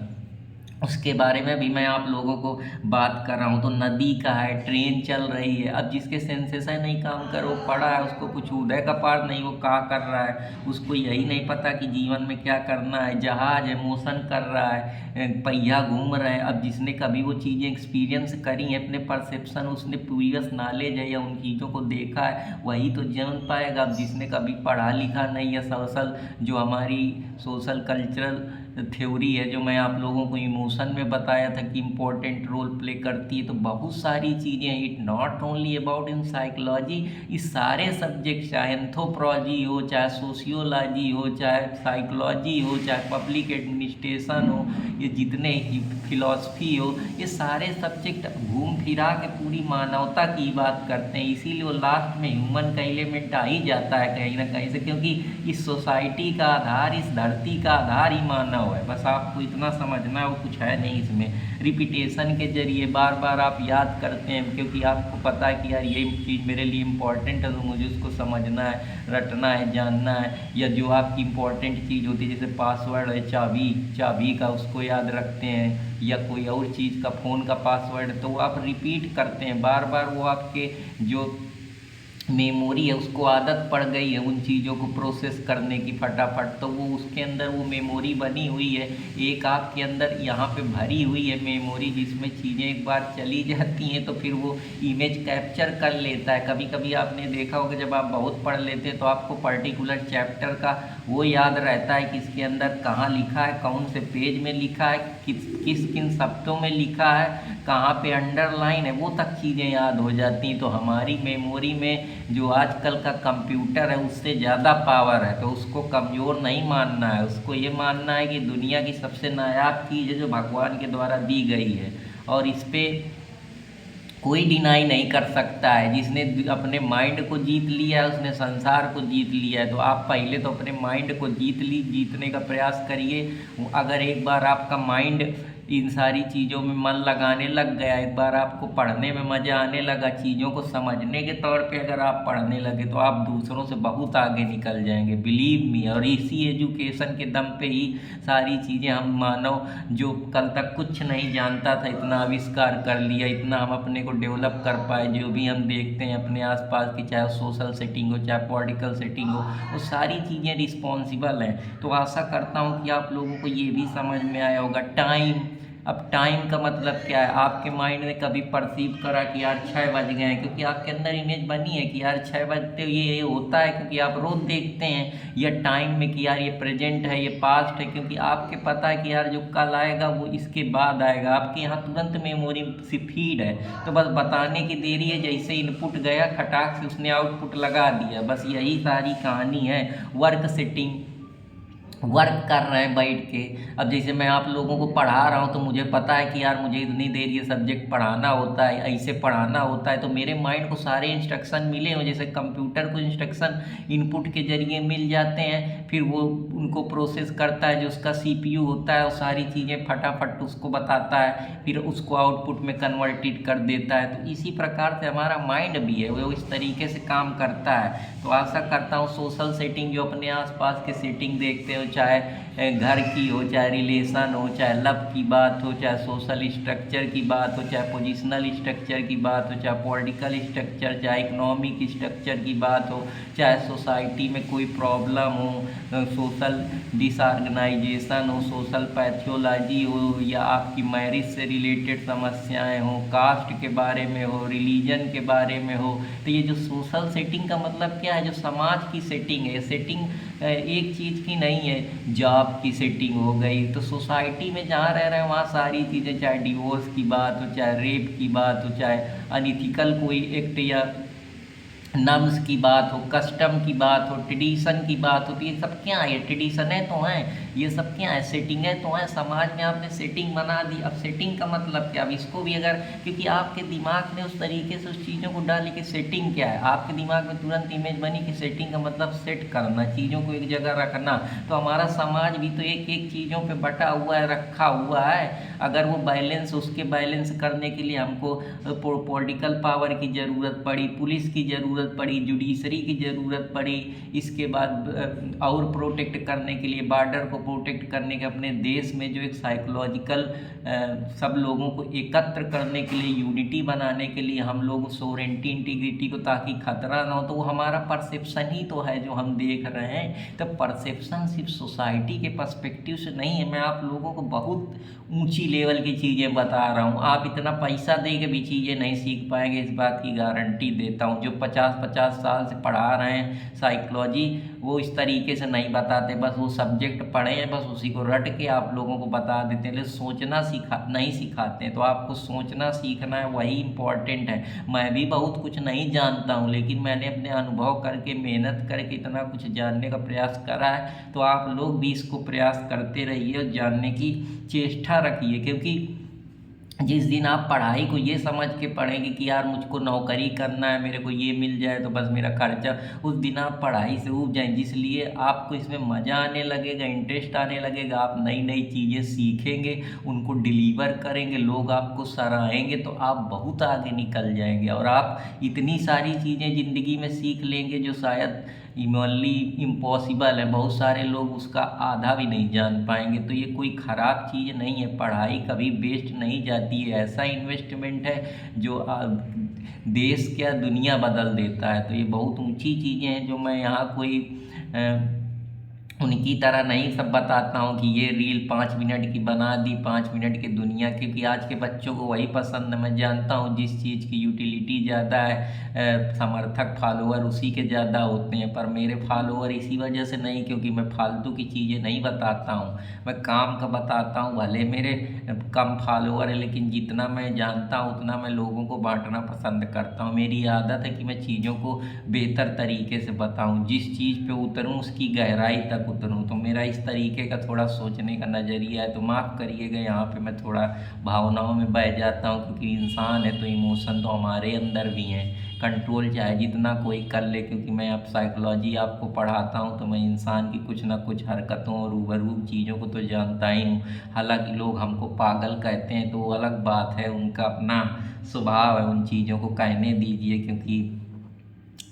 A: उसके बारे में भी मैं आप लोगों को बात कर रहा हूँ। तो नदी का है, ट्रेन चल रही है, अब जिसके सेंसेशन नहीं काम कर, वो पड़ा है, उसको कुछ उदय का पार नहीं, वो क्या कर रहा है, उसको यही नहीं पता कि जीवन में क्या करना है। जहाज है, मोशन कर रहा है, पहिया घूम रहे हैं। अब जिसने कभी वो चीज़ें एक्सपीरियंस करी हैं, अपने परसेप्शन, उसने प्रीवियस नॉलेज है या उन चीज़ों को देखा है, वही तो जान पाएगा। अब जिसने कभी पढ़ा लिखा नहीं है, सोशल जो हमारी सोशल कल्चरल थ्योरी है, जो मैं आप लोगों को इमोशन में बताया था कि इम्पोर्टेंट रोल प्ले करती है, तो बहुत सारी चीज़ें हैं। It not only about in psychology, इस सारे सब्जेक्ट, चाहे एंथ्रोपोलॉजी हो, चाहे सोशियोलॉजी हो, चाहे साइकोलॉजी हो, चाहे पब्लिक एडमिनिस्ट्रेशन हो, ये जितने फिलॉसफी हो, ये सारे सब्जेक्ट घूम फिरा के पूरी मानवता की बात करते हैं। इसीलिए वो लास्ट में ह्यूमन का एलिमेंट आ ही जाता है कहीं ना कहीं से, क्योंकि इस सोसाइटी का आधार, इस धरती का आधार ही मानव है। बस आपको इतना समझना है, वो कुछ है नहीं इसमें। रिपीटेशन के जरिए बार बार आप याद करते हैं, क्योंकि आपको पता है कि यार ये चीज़ मेरे लिए इम्पोर्टेंट है, तो मुझे उसको समझना है, रटना है, जानना है। या जो आपकी इम्पोर्टेंट चीज़ होती है, जैसे पासवर्ड है, चाबी का, उसको याद रखते हैं, या कोई और चीज़ का, फ़ोन का पासवर्ड, तो आप रिपीट करते हैं बार बार। वो आपके जो मेमोरी है उसको आदत पड़ गई है उन चीज़ों को प्रोसेस करने की फटाफट, तो वो उसके अंदर वो मेमोरी बनी हुई है। एक आपके अंदर यहाँ पे भरी हुई है मेमोरी, जिसमें चीज़ें एक बार चली जाती हैं तो फिर वो इमेज कैप्चर कर लेता है। कभी कभी आपने देखा होगा, जब आप बहुत पढ़ लेते हैं तो आपको पर्टिकुलर चैप्टर का वो याद रहता है कि इसके अंदर कहाँ लिखा है, कौन से पेज में लिखा है, किन शब्दों में लिखा है, कहाँ पे अंडरलाइन है, वो तक चीज़ें याद हो जाती हैं। तो हमारी मेमोरी में जो आजकल का कंप्यूटर है उससे ज़्यादा पावर है, तो उसको कमज़ोर नहीं मानना है। उसको ये मानना है कि दुनिया की सबसे नायाब चीज़ है जो भगवान के द्वारा दी गई है, और इस पे कोई डिनाई नहीं कर सकता है। जिसने अपने माइंड को जीत लिया है उसने संसार को जीत लिया है। तो आप पहले तो अपने माइंड को जीतने का प्रयास करिए। अगर एक बार आपका माइंड इन सारी चीज़ों में मन लगाने लग गया, एक बार आपको पढ़ने में मज़ा आने लगा, चीज़ों को समझने के तौर पे अगर आप पढ़ने लगे तो आप दूसरों से बहुत आगे निकल जाएंगे, बिलीव मी। और इसी एजुकेशन के दम पे ही सारी चीज़ें हम मानव जो कल तक कुछ नहीं जानता था इतना आविष्कार कर लिया, इतना हम अपने को डेवलप कर पाए। जो भी हम देखते हैं अपने आसपास की, चाहे सोशल सेटिंग हो चाहे पॉलिटिकल सेटिंग हो, वो सारी चीज़ें रिस्पॉन्सिबल हैं। तो आशा करता हूँ कि आप लोगों को ये भी समझ में आया होगा। टाइम, अब टाइम का मतलब क्या है? आपके माइंड ने कभी परसीव करा कि यार 6 बज गए हैं, क्योंकि आपके अंदर इमेज बनी है कि यार 6 बजते ये होता है, क्योंकि आप रोज देखते हैं या टाइम में कि यार ये प्रेजेंट है, ये पास्ट है, क्योंकि आपके पता है कि यार जो कल आएगा वो इसके बाद आएगा। आपके यहाँ तुरंत मेमोरी से फीड है, तो बस बताने की देरी है। जैसे इनपुट गया खटाक से उसने आउटपुट लगा दिया, बस यही सारी कहानी है। वर्क सेटिंग, वर्क कर रहे हैं बैठ के। अब जैसे मैं आप लोगों को पढ़ा रहा हूँ तो मुझे पता है कि यार मुझे इतनी देर ये सब्जेक्ट पढ़ाना होता है, ऐसे पढ़ाना होता है, तो मेरे माइंड को सारे इंस्ट्रक्शन मिले हो। जैसे कंप्यूटर को इंस्ट्रक्शन इनपुट के जरिए मिल जाते हैं, फिर वो उनको प्रोसेस करता है, जो उसका सीपीयू होता है वो सारी चीज़ें फटाफट उसको बताता है, फिर उसको आउटपुट में कन्वर्टेड कर देता है। तो इसी प्रकार से हमारा माइंड भी है, वो इस तरीके से काम करता है। तो आशा करता हूँ सोशल सेटिंग, जो अपने आसपास के सेटिंग देखते हो, चाहे घर की हो, चाहे रिलेशन हो, चाहे लव की बात हो, चाहे सोशल स्ट्रक्चर की बात हो, चाहे पोजिशनल स्ट्रक्चर की बात हो, चाहे पॉलिटिकल स्ट्रक्चर, चाहे इकोनॉमिक स्ट्रक्चर की बात हो, चाहे सोसाइटी में कोई प्रॉब्लम हो, सोशल डिसऑर्गेनाइजेशन हो, सोशल पैथोलॉजी हो, या आपकी मैरिज से रिलेटेड समस्याएं हो, कास्ट के बारे में हो, रिलीजन के बारे में हो। तो ये जो सोशल सेटिंग का मतलब क्या है? जो समाज की सेटिंग है। सेटिंग एक चीज़ की नहीं है, जॉब की सेटिंग हो गई, तो सोसाइटी में जहाँ रह रहे हैं वहाँ सारी चीज़ें, चाहे डिवोर्स की बात हो, चाहे रेप की बात हो, चाहे अनइथिकल कोई एक्ट या नॉर्म्स की बात हो, कस्टम की बात हो, ट्रेडिशन की बात हो, तो ये सब क्या है? ट्रेडिशन है तो हैं, ये सब क्या है? सेटिंग है तो हैं। समाज में आपने सेटिंग बना दी। अब सेटिंग का मतलब क्या? अब इसको भी अगर, क्योंकि आपके दिमाग ने उस तरीके से उस चीज़ों को डाली कि सेटिंग क्या है, आपके दिमाग में तुरंत इमेज बनी कि सेटिंग का मतलब सेट करना, चीज़ों को एक जगह रखना। तो हमारा समाज भी तो एक एक चीज़ों पे बटा हुआ है, रखा हुआ है। अगर वो बैलेंस, उसके बैलेंस करने के लिए हमको पॉलिटिकल पावर की ज़रूरत पड़ी, पुलिस की ज़रूरत पड़ी, जुडिशरी की ज़रूरत पड़ी, इसके बाद और प्रोटेक्ट करने के लिए, बॉर्डर को प्रोटेक्ट करने के, अपने देश में जो एक साइकोलॉजिकल सब लोगों को एकत्र करने के लिए, यूनिटी बनाने के लिए, हम लोग सोवरेंटी इंटीग्रिटी को, ताकि खतरा ना हो। तो वो हमारा परसेप्शन ही तो है जो हम देख रहे हैं। तो परसेप्शन सिर्फ सोसाइटी के पर्सपेक्टिव से नहीं है। मैं आप लोगों को बहुत ऊंची लेवल की चीज़ें बता रहा हूँ। आप इतना पैसा दे के भी चीज़ें नहीं सीख पाएंगे, इस बात की गारंटी देता हूँ। जो 50-50 साल से पढ़ा रहे हैं साइकोलॉजी, वो इस तरीके से नहीं बताते। बस वो सब्जेक्ट पढ़े हैं, बस उसी को रट के आप लोगों को बता देते हैं, लेकिन सोचना नहीं सिखाते हैं। तो आपको सोचना सीखना है, वही इम्पोर्टेंट है। मैं भी बहुत कुछ नहीं जानता हूँ, लेकिन मैंने अपने अनुभव करके, मेहनत करके इतना कुछ जानने का प्रयास करा है। तो आप लोग भी इसको प्रयास करते रहिए और जानने की चेष्टा रखिए, क्योंकि जिस दिन आप पढ़ाई को ये समझ के पढ़ेंगे कि यार मुझको नौकरी करना है, मेरे को ये मिल जाए तो बस मेरा खर्चा, उस दिन आप पढ़ाई से ऊब जाएं। जिसलिए आपको इसमें मज़ा आने लगेगा, इंटरेस्ट आने लगेगा, आप नई नई चीज़ें सीखेंगे, उनको डिलीवर करेंगे, लोग आपको सराहेंगे, तो आप बहुत आगे निकल जाएंगे। और आप इतनी सारी चीज़ें ज़िंदगी में सीख लेंगे जो शायद ह्यूमनली इम्पॉसिबल है। बहुत सारे लोग उसका आधा भी नहीं जान पाएंगे। तो ये कोई ख़राब चीज़ नहीं है, पढ़ाई कभी वेस्ट नहीं जाती है। ऐसा इन्वेस्टमेंट है जो देश क्या दुनिया बदल देता है। तो ये बहुत ऊंची चीज़ें हैं जो मैं यहाँ कोई उनकी तरह नहीं सब बताता हूँ कि ये रील 5 मिनट की बना दी, 5 मिनट की दुनिया, क्योंकि आज के बच्चों को वही पसंद है। मैं जानता हूँ जिस चीज़ की यूटिलिटी ज़्यादा है, समर्थक फॉलोअर उसी के ज़्यादा होते हैं। पर मेरे फॉलोअर इसी वजह से नहीं, क्योंकि मैं फालतू की चीज़ें नहीं बताता हूँ, मैं काम का बताता हूँ। भले मेरे कम फॉलोअर है, लेकिन जितना मैं जानता हूँ उतना मैं लोगों को बांटना पसंद करता हूँ। मेरी आदत है कि मैं चीज़ों को बेहतर तरीके से बताऊँ, जिस चीज़ पे उतरूँ उसकी गहराई तक उतरूँ। तो मेरा इस तरीके का थोड़ा सोचने का नज़रिया है, तो माफ़ करिएगा यहाँ पे मैं थोड़ा भावनाओं में बह जाता हूँ, क्योंकि इंसान है तो इमोशन तो हमारे अंदर भी हैं। कंट्रोल चाहे जितना कोई कर ले, क्योंकि मैं अब साइकोलॉजी आपको पढ़ाता हूँ तो मैं इंसान की कुछ ना कुछ हरकतों और रूबरू चीज़ों को तो जानता ही हूँ। हालांकि लोग हमको पागल कहते हैं तो वो अलग बात है, उनका अपना स्वभाव है, उन चीज़ों को कहने दीजिए, क्योंकि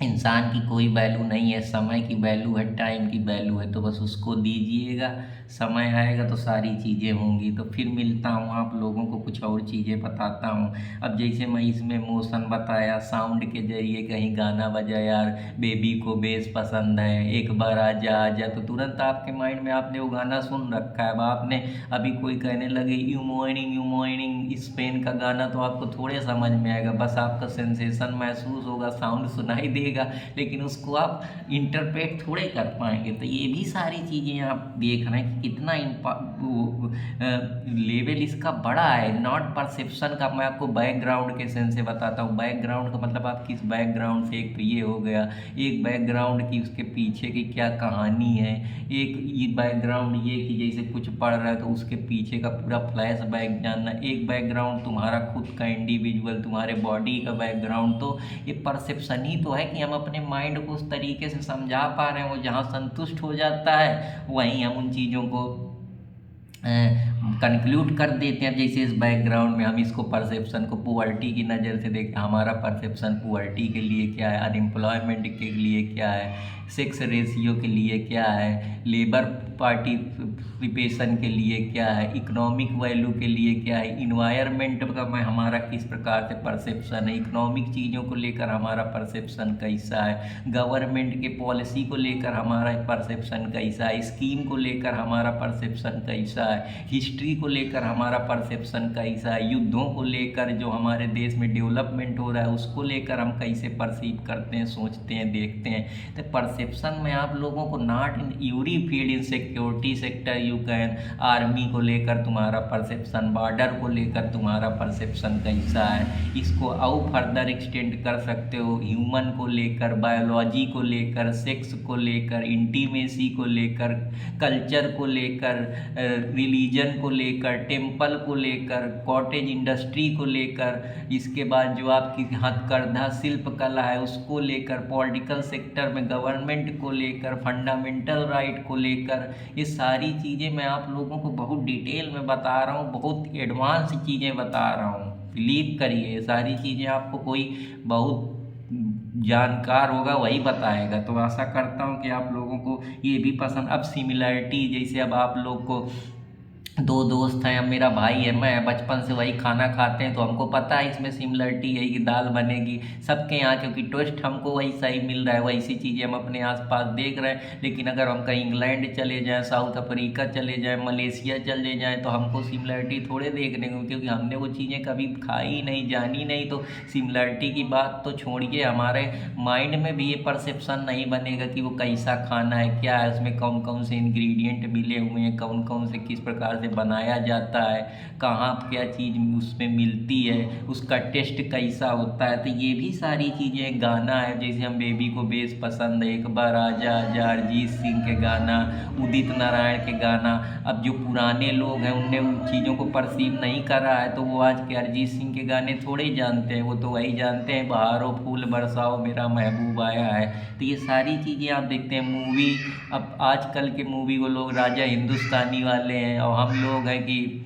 A: इंसान की कोई वैल्यू नहीं है, समय की वैल्यू है, टाइम की वैल्यू है, तो बस उसको दीजिएगा। समय आएगा तो सारी चीज़ें होंगी। तो फिर मिलता हूँ आप लोगों को, कुछ और चीज़ें बताता हूँ। अब जैसे मैं इसमें मोशन बताया, साउंड के जरिए कहीं गाना बजा, यार बेबी को बेस पसंद है, एक बार आजा आजा, तो तुरंत आपके माइंड में आपने वो गाना सुन रखा है। अब आपने अभी कोई कहने लगे यू मॉर्निंग स्पेन का गाना, तो आपको थोड़े समझ में आएगा, बस आपका सेंसेशन महसूस होगा, साउंड सुनाई देगा, लेकिन उसको आप इंटरप्रेट थोड़े कर पाएंगे। तो ये भी सारी चीज़ें आप देख रहे हैं कि कितना लेवल इसका बड़ा है। नॉट परसेप्शन का मैं आपको बैकग्राउंड के सेंस से बताता हूँ। बैकग्राउंड का मतलब आप किस बैकग्राउंड से, एक तो ये हो गया, एक बैकग्राउंड की उसके पीछे की क्या कहानी है, एक ये बैकग्राउंड ये कि जैसे कुछ पढ़ रहा है तो उसके पीछे का पूरा फ्लैश बैक जानना, एक बैकग्राउंड तुम्हारा खुद का इंडिविजुअल, तुम्हारे बॉडी का बैकग्राउंड। तो ये परसेप्शन ही तो है कि हम अपने माइंड को उस तरीके से समझा पा रहे हैं। वो जहाँ संतुष्ट हो जाता है वहीं हम उन चीज़ों को कंक्लूड कर देते हैं। जैसे इस बैकग्राउंड में हम इसको परसेप्शन को पुअर्टी की नज़र से देखें, हमारा परसेप्शन पुअर्टी के लिए क्या है, अनएम्प्लॉयमेंट के लिए क्या है, सेक्स रेशियो के लिए क्या है, लेबर पार्टिसिपेशन के लिए क्या है, इकोनॉमिक वैल्यू के लिए क्या है, इन्वायरमेंट का मैं हमारा किस प्रकार से परसेप्शन है, इकोनॉमिक चीज़ों को लेकर हमारा परसेप्शन कैसा है, गवर्नमेंट के पॉलिसी को लेकर हमारा परसेप्शन कैसा है, स्कीम को लेकर हमारा परसेप्शन कैसा है, हिस्ट्री को लेकर हमारा परसेप्शन कैसा है, युद्धों को लेकर जो हमारे देश में डेवलपमेंट हो रहा है उसको लेकर हम कैसे परसीव करते हैं, सोचते हैं, देखते हैं। तो परसेप्शन में आप लोगों को not in every field, in security sector you can, army को लेकर तुम्हारा परसेप्शन, बॉर्डर को लेकर तुम्हारा परसेप्शन कैसा है, इसको और फर्दर एक्सटेंड कर सकते हो, ह्यूमन को लेकर, बायोलॉजी को लेकर, सेक्स को लेकर, इंटीमेसी को लेकर, कल्चर को लेकर, रिलीजन को लेकर, टेम्पल को लेकर, कॉटेज इंडस्ट्री को लेकर, इसके बाद जो आपकी हथकरघा शिल्प कला है उसको लेकर, पॉलिटिकल सेक्टर में गवर्नमेंट को लेकर, फंडामेंटल राइट को लेकर, ये सारी चीज़ें मैं आप लोगों को बहुत डिटेल में बता रहा हूँ, बहुत एडवांस चीज़ें बता रहा हूँ। बिलीव करिए ये सारी चीज़ें आपको कोई बहुत जानकार होगा वही बताएगा। तो आशा करता हूँ कि आप लोगों को ये भी पसंद। अब सिमिलैरिटी, जैसे अब आप लोग को दो दोस्त हैं, अब मेरा भाई है, मैं बचपन से वही खाना खाते हैं तो हमको पता है इसमें सिमिलरिटी है कि दाल बनेगी सबके यहाँ, क्योंकि टेस्ट हमको वही सही मिल रहा है, वैसी चीज़ें हम अपने आसपास देख रहे हैं। लेकिन अगर हम कहीं इंग्लैंड चले जाएं, साउथ अफ्रीका चले जाएं, मलेशिया चले जाएं, तो हमको सिमिलरिटी थोड़े देखने को, क्योंकि हमने वो चीज़ें कभी खाई नहीं, जानी नहीं। तो सिमिलरिटी की बात तो छोड़िए, हमारे माइंड में भी ये परसेप्शन नहीं बनेगा कि वो कैसा खाना है, क्या है उसमें, कौन कौन से इंग्रेडिएंट मिले हुए हैं, कौन कौन से किस प्रकार से बनाया जाता है, कहाँ क्या चीज़ उसमें मिलती है, उसका टेस्ट कैसा होता है। तो ये भी सारी चीज़ें, गाना है जैसे हम बेबी को बेस पसंद है, एक बार आजा आजा, अरिजीत सिंह के गाना, उदित नारायण के गाना। अब जो पुराने लोग हैं उनने उन चीज़ों को परसीव नहीं करा है तो वो आज के अरिजीत सिंह के गाने थोड़े जानते हैं, वो तो वही जानते हैं बहारों फूल बरसाओ मेरा महबूब आया है। तो ये सारी चीज़ें आप देखते हैं। मूवी, अब आजकल के मूवी को लोग राजा हिंदुस्तानी वाले हैं, और हम लोग हैं कि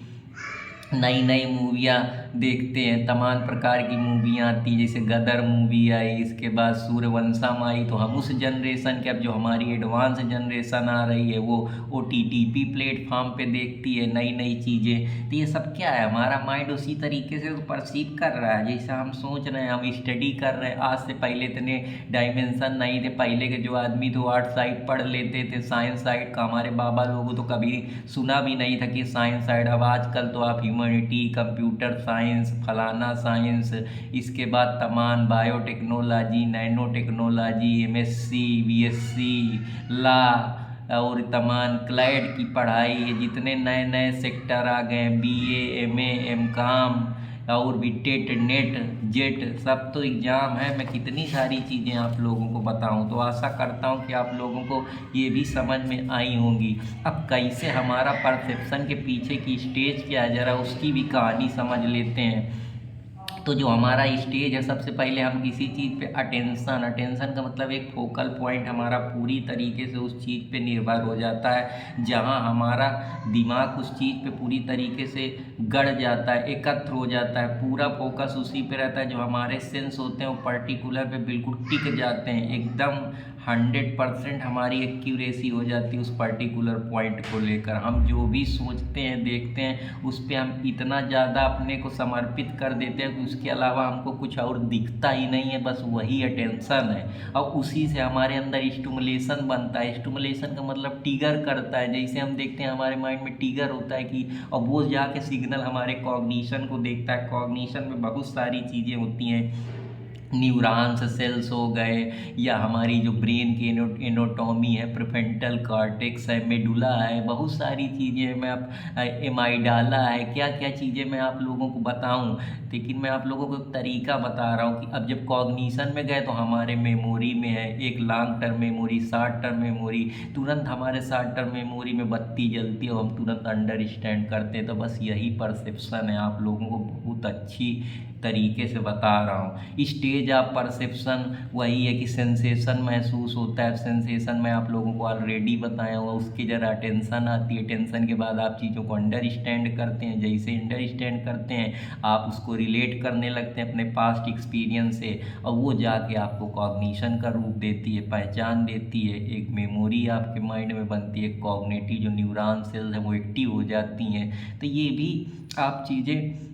A: नई नई मूवियाँ देखते हैं, तमाम प्रकार की मूवियाँ आती हैं, जैसे गदर मूवी आई, इसके बाद सूर्यवंशम आई। तो हम उस जनरेशन के, अब जो हमारी एडवांस जनरेशन आ रही है वो OTT प्लेटफॉर्म पे देखती है नई नई चीज़ें। तो ये सब क्या है, हमारा माइंड उसी तरीके से तो परसीव कर रहा है जैसा हम सोच रहे हैं, हम स्टडी कर रहे हैं। आज से पहले इतने डायमेंशन नहीं थे, पहले के जो आदमी तो आर्ट साइड पढ़ लेते थे, साइंस साइड का, हमारे बाबा लोगों तो कभी सुना भी नहीं था कि साइंस साइड। अब आजकल तो आप ह्यूमैनिटी, कंप्यूटर साइंस, फलाना साइंस, इसके बाद तमाम biotechnology, nano technology, MSc, BSc, law, और तमाम क्लैड की पढ़ाई है, जितने नए नए सेक्टर आ गए हैं, BA MA MCOM और भी टेट नेट जेट सब तो एग्ज़ाम है। मैं कितनी सारी चीज़ें आप लोगों को बताऊं, तो आशा करता हूं कि आप लोगों को ये भी समझ में आई होंगी। अब कैसे हमारा परसेप्शन के पीछे की स्टेज क्या है, ज़रा उसकी भी कहानी समझ लेते हैं। तो जो हमारा स्टेज है, सबसे पहले हम किसी चीज़ पे अटेंशन का मतलब एक फोकल पॉइंट हमारा पूरी तरीके से उस चीज़ पे निर्भर हो जाता है। जहाँ हमारा दिमाग उस चीज़ पे पूरी तरीके से गड़ जाता है, एकत्र हो जाता है, पूरा फोकस उसी पे रहता है। जो हमारे सेंस होते हैं वो पर्टिकुलर पे बिल्कुल टिक जाते हैं, एकदम 100% हमारी एक्यूरेसी हो जाती है उस पर्टिकुलर पॉइंट को लेकर। हम जो भी सोचते हैं देखते हैं उस पर हम इतना ज़्यादा अपने को समर्पित कर देते हैं कि उसके अलावा हमको कुछ और दिखता ही नहीं है, बस वही अटेंशन है। और उसी से हमारे अंदर स्टिमुलेशन बनता है। स्टिमुलेशन का मतलब ट्रिगर करता है। जैसे हम देखते हैं हमारे माइंड में ट्रिगर होता है कि और वो जाके सिग्नल हमारे कॉग्निशन को देखता है। कॉग्निशन में बहुत सारी चीज़ें होती हैं, न्यूरॉन्स सेल्स हो गए, या हमारी जो ब्रेन की एनाटॉमी है, प्रीफ्रंटल कॉर्टेक्स है, मेडुला है, बहुत सारी चीज़ें मैं आप एमाइडाला है, क्या क्या चीज़ें मैं आप लोगों को बताऊं। लेकिन मैं आप लोगों को एक तरीका बता रहा हूं कि अब जब कॉग्निशन में गए तो हमारे मेमोरी में है एक long term memory, short term memory. तुरंत हमारे शॉर्ट टर्म मेमोरी में बत्ती जलती है और हम तुरंत अंडरस्टैंड करते हैं। तो बस यही परसेप्शन है, आप लोगों को बहुत अच्छी तरीके से बता रहा हूँ। स्टेज ऑफ परसेप्शन वही है कि सेंसेशन महसूस होता है। सेंसेशन मैं आप लोगों को ऑलरेडी बताया हुआ, उसकी ज़रा टेंशन आती है। टेंशन के बाद आप चीज़ों को अंडरस्टैंड करते हैं। जैसे अंडरस्टैंड करते हैं आप उसको रिलेट करने लगते हैं अपने पास्ट एक्सपीरियंस से, और वो जाके आपको कॉग्निशन का रूप देती है, पहचान देती है। एक मेमोरी आपके माइंड में बनती है, कॉग्निटिव जो न्यूरॉन सेल्स हैं वो एक्टिव हो जाती हैं। तो ये भी आप चीज़ें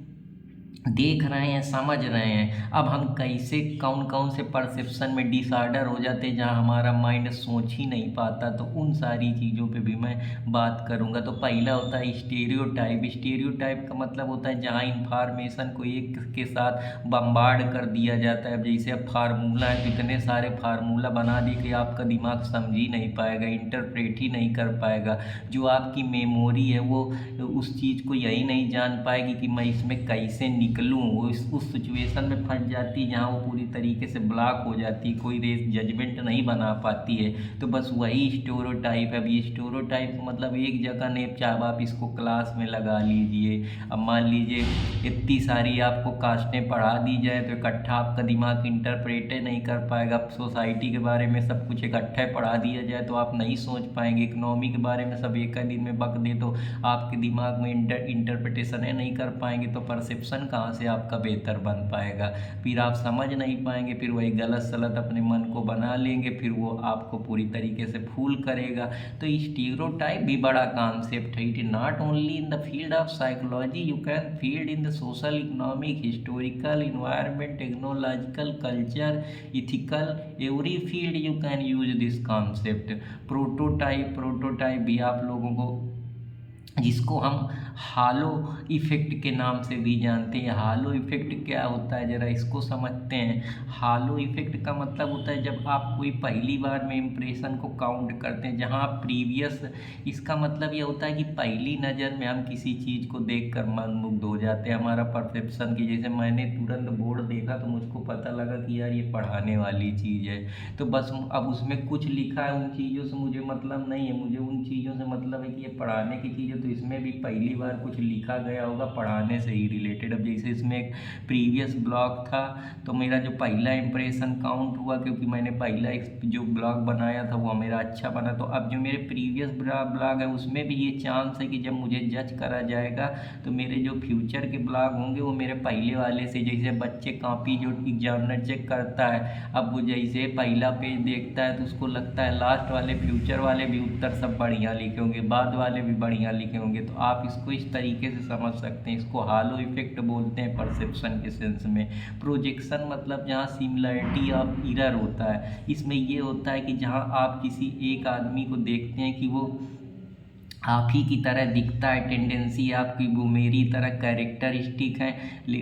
A: देख रहे हैं, समझ रहे हैं। अब हम कैसे कौन कौन से परसेप्शन में डिसऑर्डर हो जाते हैं जहां हमारा माइंड सोच ही नहीं पाता, तो उन सारी चीज़ों पे भी मैं बात करूंगा। तो पहला होता है स्टीरियोटाइप। स्टीरियोटाइप का मतलब होता है जहां इंफॉर्मेशन को एक के साथ बम्बार्ड कर दिया जाता है। जैसे अब फार्मूला है तो इतने सारे फार्मूला बना दिए कि आपका दिमाग समझ ही नहीं पाएगा, इंटरप्रेट ही नहीं कर पाएगा। जो आपकी मेमोरी है वो उस चीज़ को यही नहीं जान पाएगी कि मैं इसमें कैसे निकलूं। वो उस सिचुएशन में फंस जाती है जहाँ वो पूरी तरीके से ब्लॉक हो जाती है, कोई रेस जजमेंट नहीं बना पाती है। तो बस वही स्टेरियोटाइप है। अब ये स्टेरियोटाइप मतलब एक जगह नहीं, चाहे आप इसको क्लास में लगा लीजिए। अब मान लीजिए इतनी सारी आपको कास्टें पढ़ा दी जाए तो इकट्ठा आपका दिमाग इंटरप्रेट नहीं कर पाएगा। सोसाइटी के बारे में सब कुछ इकट्ठा पढ़ा दिया जाए तो आप नहीं सोच पाएंगे। इकोनॉमी के बारे में सब एक दिन में बक दे तो आपके दिमाग में इंटरप्रिटेशन नहीं कर पाएंगे, तो परसेप्शन कहाँ से आपका बेहतर बन पाएगा। फिर आप समझ नहीं पाएंगे, फिर वही गलत सलत अपने मन को बना लेंगे, फिर वो आपको पूरी तरीके से फूल करेगा। तो स्टीरियोटाइप भी बड़ा कॉन्सेप्ट है। It is not only in the field of psychology, you can field in the social, economic, historical, environment, technological, culture, ethical, every field you can use this concept. Prototype भी आप लोगों को, जिसको हम हालो effect के नाम से भी जानते हैं। हालो इफ़ेक्ट क्या होता है, ज़रा इसको समझते हैं। हालो इफ़ेक्ट का मतलब होता है जब आप कोई पहली बार में इम्प्रेशन को काउंट करते हैं, जहां प्रीवियस, इसका मतलब ये होता है कि पहली नज़र में हम किसी चीज़ को देखकर मंत्रमुग्ध हो जाते हैं। हमारा परसेप्शन की, जैसे मैंने तुरंत बोर्ड देखा तो मुझको पता लगा कि यार ये पढ़ाने वाली चीज़ है, तो बस अब उसमें कुछ लिखा है, उन चीज़ों से मुझे मतलब नहीं है। मुझे उन चीज़ों से मतलब है कि ये पढ़ाने की चीज़ है, तो इसमें भी पहली बार कुछ लिखा गया होगा पढ़ाने से ही रिलेटेड। अब जैसे इसमें एक प्रीवियस ब्लॉग था तो मेरा जो पहला इंप्रेशन काउंट हुआ, क्योंकि मैंने पहला जो ब्लॉग बनाया था वो मेरा अच्छा बना। तो अब जो मेरे प्रीवियस ब्लॉग है उसमें भी ये चांस है कि जब मुझे जज करा जाएगा तो मेरे जो फ्यूचर के ब्लॉग होंगे वो मेरे पहले वाले से, जैसे बच्चे कॉपी जो एग्जामिनर चेक करता है, अब वो जैसे पहला पेज देखता है तो उसको लगता है लास्ट वाले फ्यूचर वाले भी उत्तर सब बढ़िया लिखे होंगे, बाद वाले भी बढ़िया लिखे होंगे। तो आप इसको इस तरीके से समझ सकते हैं। इसको हालो इफेक्ट बोलते हैं परसेप्शन के सेंस में। प्रोजेक्शन मतलब जहाँ सिमिलरिटी ऑफ इरर होता है। इसमें ये होता है कि जहाँ आप किसी एक आदमी को देखते हैं कि वो आप ही की तरह दिखता है, टेंडेंसी आपकी वो मेरी तरह कैरेक्टरिस्टिक है,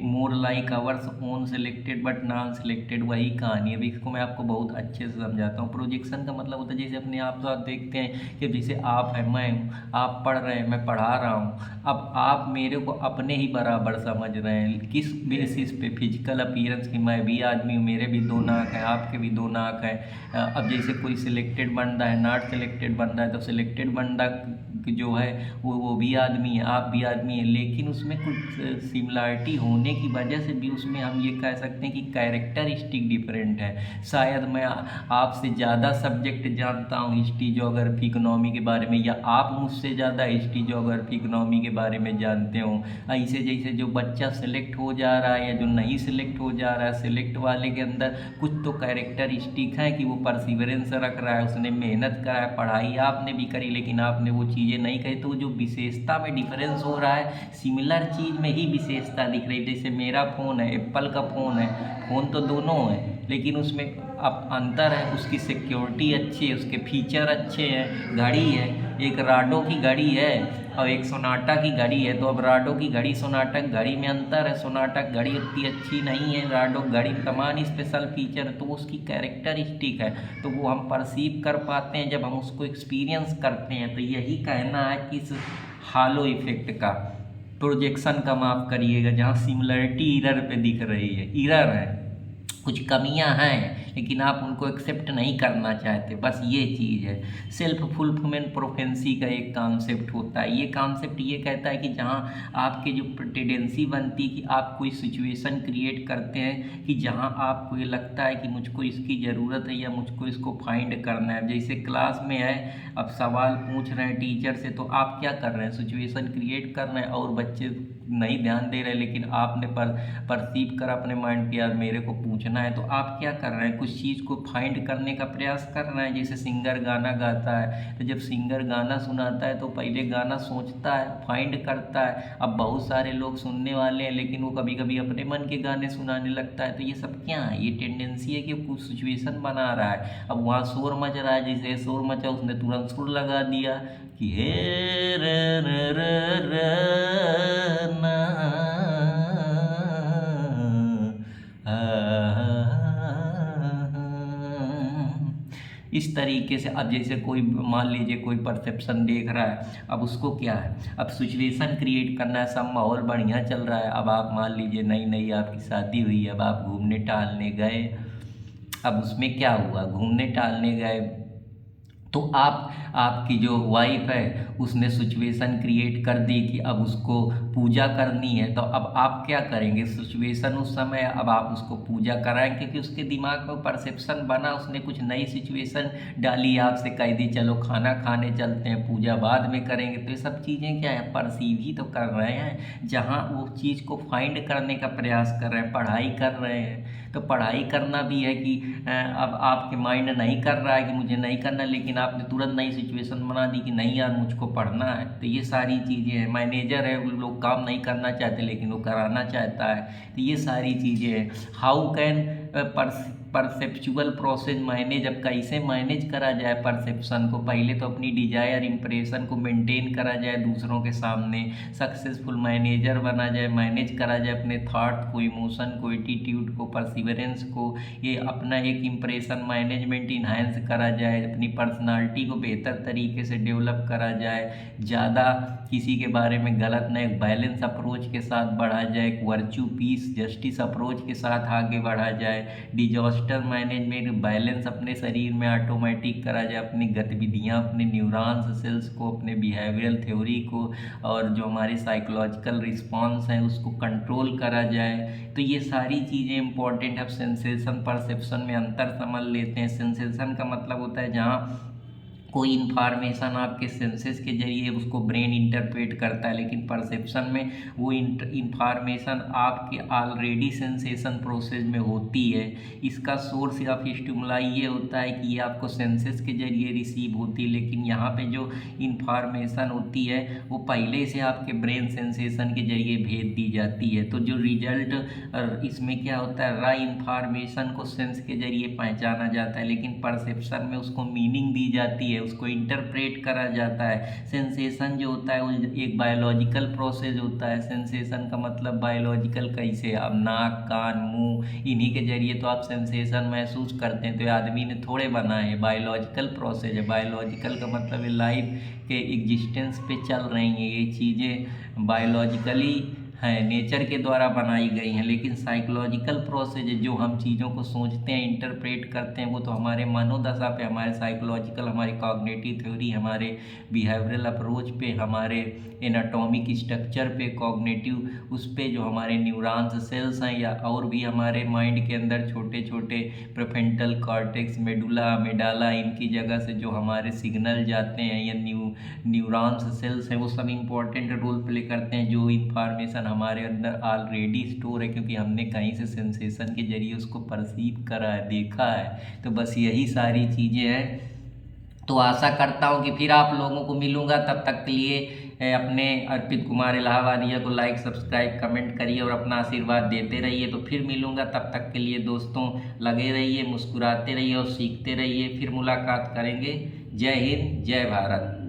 A: more like ours own selected but non selected, वही कहानी है। अभी इसको मैं आपको बहुत अच्छे से समझाता हूँ। प्रोजेक्शन का मतलब होता है जैसे अपने आप साथ देखते हैं कि जैसे आप हैं, मैं हूँ, आप पढ़ रहे हैं, मैं पढ़ा रहा हूँ। अब आप मेरे को अपने ही बराबर समझ रहे हैं, किस बेसिस पे? फिजिकल अपीयरेंस की, मैं भी आदमी हूँ, मेरे भी दो नाक हैं, आपके भी दो नाक हैं। अब जैसे कोई सिलेक्टेड बंदा है, नॉट सिलेक्टेड बंदा है, तो सिलेक्टेड बंदा जो है वो भी आदमी है, आप भी आदमी हैं, लेकिन उसमें कुछ सिमिलरिटी होने की वजह से भी उसमें हम ये कह सकते हैं कि कैरेक्टरिस्टिक डिफरेंट है। शायद मैं आपसे ज़्यादा सब्जेक्ट जानता हूँ हिस्ट्री ज्योग्राफी इकोनॉमी के बारे में, या आप मुझसे ज़्यादा हिस्ट्री ज्योग्राफी इकोनॉमी के बारे में जानते हो। ऐसे जैसे जो बच्चा सेलेक्ट हो जा रहा है या जो नहीं सेलेक्ट हो जा रहा है, सेलेक्ट वाले के अंदर कुछ तो कैरेक्टरिस्टिक है कि वो परसिवरेंस रख रहा है, उसने मेहनत करा है, पढ़ाई आपने भी करी लेकिन आपने वो चीज़ें नहीं कही, तो जो विशेषता में डिफरेंस हो रहा है, सिमिलर चीज़ में ही विशेषता दिख रही है। जैसे मेरा फ़ोन है, एप्पल का फ़ोन है, फ़ोन तो दोनों है लेकिन उसमें अब अंतर है, उसकी सिक्योरिटी अच्छी है, उसके फीचर अच्छे हैं। घड़ी है, एक राडो की घड़ी है और एक सोनाटा की घड़ी है, तो अब राडो की घड़ी सोनाटा घड़ी में अंतर है। सोनाटा घड़ी उतनी अच्छी नहीं है, राडो घड़ी में तमाम स्पेशल फीचर, तो उसकी कैरेक्टरिस्टिक है, तो वो हम परसीव कर पाते हैं जब हम उसको एक्सपीरियंस करते हैं। तो यही कहना है इस हालो इफेक्ट का, प्रोजेक्शन का माफ़ करिएगा, जहाँ सिमिलरिटी इरर पे दिख रही है, इरर है, कुछ कमियां हैं लेकिन आप उनको एक्सेप्ट नहीं करना चाहते, बस ये चीज़ है। सेल्फ फुलफिलमेंट प्रोफेंसी का एक कॉन्सेप्ट होता है। ये कॉन्सेप्ट ये कहता है कि जहाँ आपकी जो टेंडेंसी बनती है कि आप कोई सिचुएशन क्रिएट करते हैं कि जहाँ आपको ये लगता है कि मुझको इसकी ज़रूरत है या मुझको इसको फाइंड करना है। जैसे क्लास में है, अब सवाल पूछ रहे हैं टीचर से, तो आप क्या कर रहे हैं? सिचुएशन क्रिएट कर रहे हैं और बच्चे नहीं ध्यान दे रहे, लेकिन आपने परसीव कर अपने माइंड के, यार मेरे को पूछना है, तो आप क्या कर रहे हैं? कुछ चीज़ को फाइंड करने का प्रयास कर रहे हैं। जैसे सिंगर गाना गाता है, तो जब सिंगर गाना सुनाता है तो पहले गाना सोचता है, फाइंड करता है। अब बहुत सारे लोग सुनने वाले हैं लेकिन वो कभी कभी अपने मन के गाने सुनाने लगता है, तो ये सब क्या है? ये टेंडेंसी है कि कुछ सिचुएशन बना रहा है। अब वहाँ शोर मच रहा है, जैसे शोर मचा उसने तुरंत सुर लगा दिया कि हे रे रे रे रे ना, इस तरीके से। अब जैसे कोई मान लीजिए कोई परसेप्शन देख रहा है, अब उसको क्या है, अब सिचुएशन क्रिएट करना है, सब माहौल बढ़िया चल रहा है। अब आप मान लीजिए नई नई आपकी शादी हुई, अब आप घूमने टहलने गए। अब उसमें क्या हुआ, घूमने टहलने गए तो आपकी जो वाइफ है उसने सिचुएशन क्रिएट कर दी कि अब उसको पूजा करनी है, तो अब आप क्या करेंगे? सिचुएशन उस समय, अब आप उसको पूजा कराएंगे क्योंकि उसके दिमाग में परसेप्शन बना, उसने कुछ नई सिचुएशन डाली, आपसे कह दी चलो खाना खाने चलते हैं, पूजा बाद में करेंगे। तो ये सब चीज़ें क्या है, परसीव ही तो कर रहे हैं। जहाँ वो चीज़ को फाइंड करने का प्रयास कर रहे हैं, पढ़ाई कर रहे हैं, तो पढ़ाई करना भी है कि अब आपके माइंड नहीं कर रहा है कि मुझे नहीं करना, लेकिन आपने तुरंत नई सिचुएशन बना दी कि नहीं यार मुझको पढ़ना है। तो ये सारी चीज़ें हैं। मैनेजर है, वो लोग काम नहीं करना चाहते लेकिन वो कराना चाहता है, तो ये सारी चीज़ें हैं। How can perceptual process manage, अब कैसे मैनेज करा जाए परसेप्शन को? पहले तो अपनी डिजायर इंप्रेशन को मेंटेन करा जाए दूसरों के सामने, सक्सेसफुल मैनेजर बना जाए, मैनेज करा जाए अपने थॉट को, इमोशन को, एटीट्यूड को, परसिवरेंस को, ये अपना एक इंप्रेशन मैनेजमेंट इन्हांस करा जाए, अपनी पर्सनालिटी को बेहतर तरीके से डेवलप करा जाए, ज़्यादा किसी के बारे में गलत न, एक बैलेंस अप्रोच के साथ बढ़ा जाए, एक वर्चू पीस जस्टिस अप्रोच के साथ आगे बढ़ा जाए, डिजास्टर मैनेजमेंट, बैलेंस अपने शरीर में ऑटोमेटिक करा जाए, अपनी गतिविधियाँ, अपने न्यूरॉन्स सेल्स को, अपने बिहेवियरल थ्योरी को और जो हमारे साइकोलॉजिकल रिस्पॉन्स हैं उसको कंट्रोल करा जाए। तो ये सारी चीज़ें इंपॉर्टेंट है। अब सेंसेशन परसेप्शन में अंतर समझ लेते हैं। सेंसेशन का मतलब होता है जहाँ कोई इन्फॉर्मेशन आपके सेंसेस के जरिए उसको ब्रेन इंटरप्रेट करता है, लेकिन परसेप्शन में वो इन्फॉर्मेशन आपके ऑलरेडी सेंसेशन प्रोसेस में होती है। इसका सोर्स ऑफ स्टिमुलाई ये होता है कि ये आपको सेंसेस के जरिए रिसीव होती है, लेकिन यहाँ पे जो इन्फॉर्मेशन होती है वो पहले से आपके ब्रेन सेंसेशन के जरिए भेज दी जाती है। तो जो रिजल्ट इसमें क्या होता है, रा इन्फॉर्मेशन को सेंस के जरिए पहचाना जाता है, लेकिन परसेप्शन में उसको मीनिंग दी जाती है, उसको इंटरप्रेट करा जाता है। सेंसेशन जो होता है वो एक बायोलॉजिकल प्रोसेस होता है। सेंसेशन का मतलब बायोलॉजिकल कैसे, अब नाक कान मुंह इन्हीं के जरिए तो आप सेंसेशन महसूस करते हैं। तो ये आदमी ने थोड़े बनाए, बायोलॉजिकल प्रोसेस है। बायोलॉजिकल का मतलब है लाइफ के एग्जिस्टेंस पे चल रही हैं ये चीज़ें, बायोलॉजिकली हैं, नेचर के द्वारा बनाई गई हैं। लेकिन साइकोलॉजिकल प्रोसेस जो हम चीज़ों को सोचते हैं, इंटरप्रेट करते हैं, वो तो हमारे मनोदशा पे, हमारे साइकोलॉजिकल, हमारी कॉग्निटिव थ्योरी, हमारे बिहेवियरल अप्रोच पे, हमारे एनाटॉमिक स्ट्रक्चर पे, कॉग्निटिव उस पे जो हमारे न्यूरॉन्स सेल्स हैं, या और भी हमारे माइंड के अंदर छोटे छोटे प्रीफ्रंटल कॉर्टेक्स, मेडुला अमिडाला, इनकी जगह से जो हमारे सिग्नल जाते हैं या न्यूरॉन्स सेल्स हैं, वो सब इम्पोर्टेंट रोल प्ले करते हैं। जो इंफॉर्मेशन हमारे अंदर ऑलरेडी स्टोर है, क्योंकि हमने कहीं से सेंसेशन के जरिए उसको परसीव करा है, देखा है। तो बस यही सारी चीज़ें हैं। तो आशा करता हूँ कि फिर आप लोगों को मिलूँगा। तब तक के लिए अपने अर्पित कुमार इलाहाबादिया को लाइक सब्सक्राइब कमेंट करिए और अपना आशीर्वाद देते रहिए। तो फिर मिलूँगा, तब तक के लिए दोस्तों लगे रहिए, मुस्कुराते रहिए और सीखते रहिए। फिर मुलाकात करेंगे। जय हिंद, जय भारत।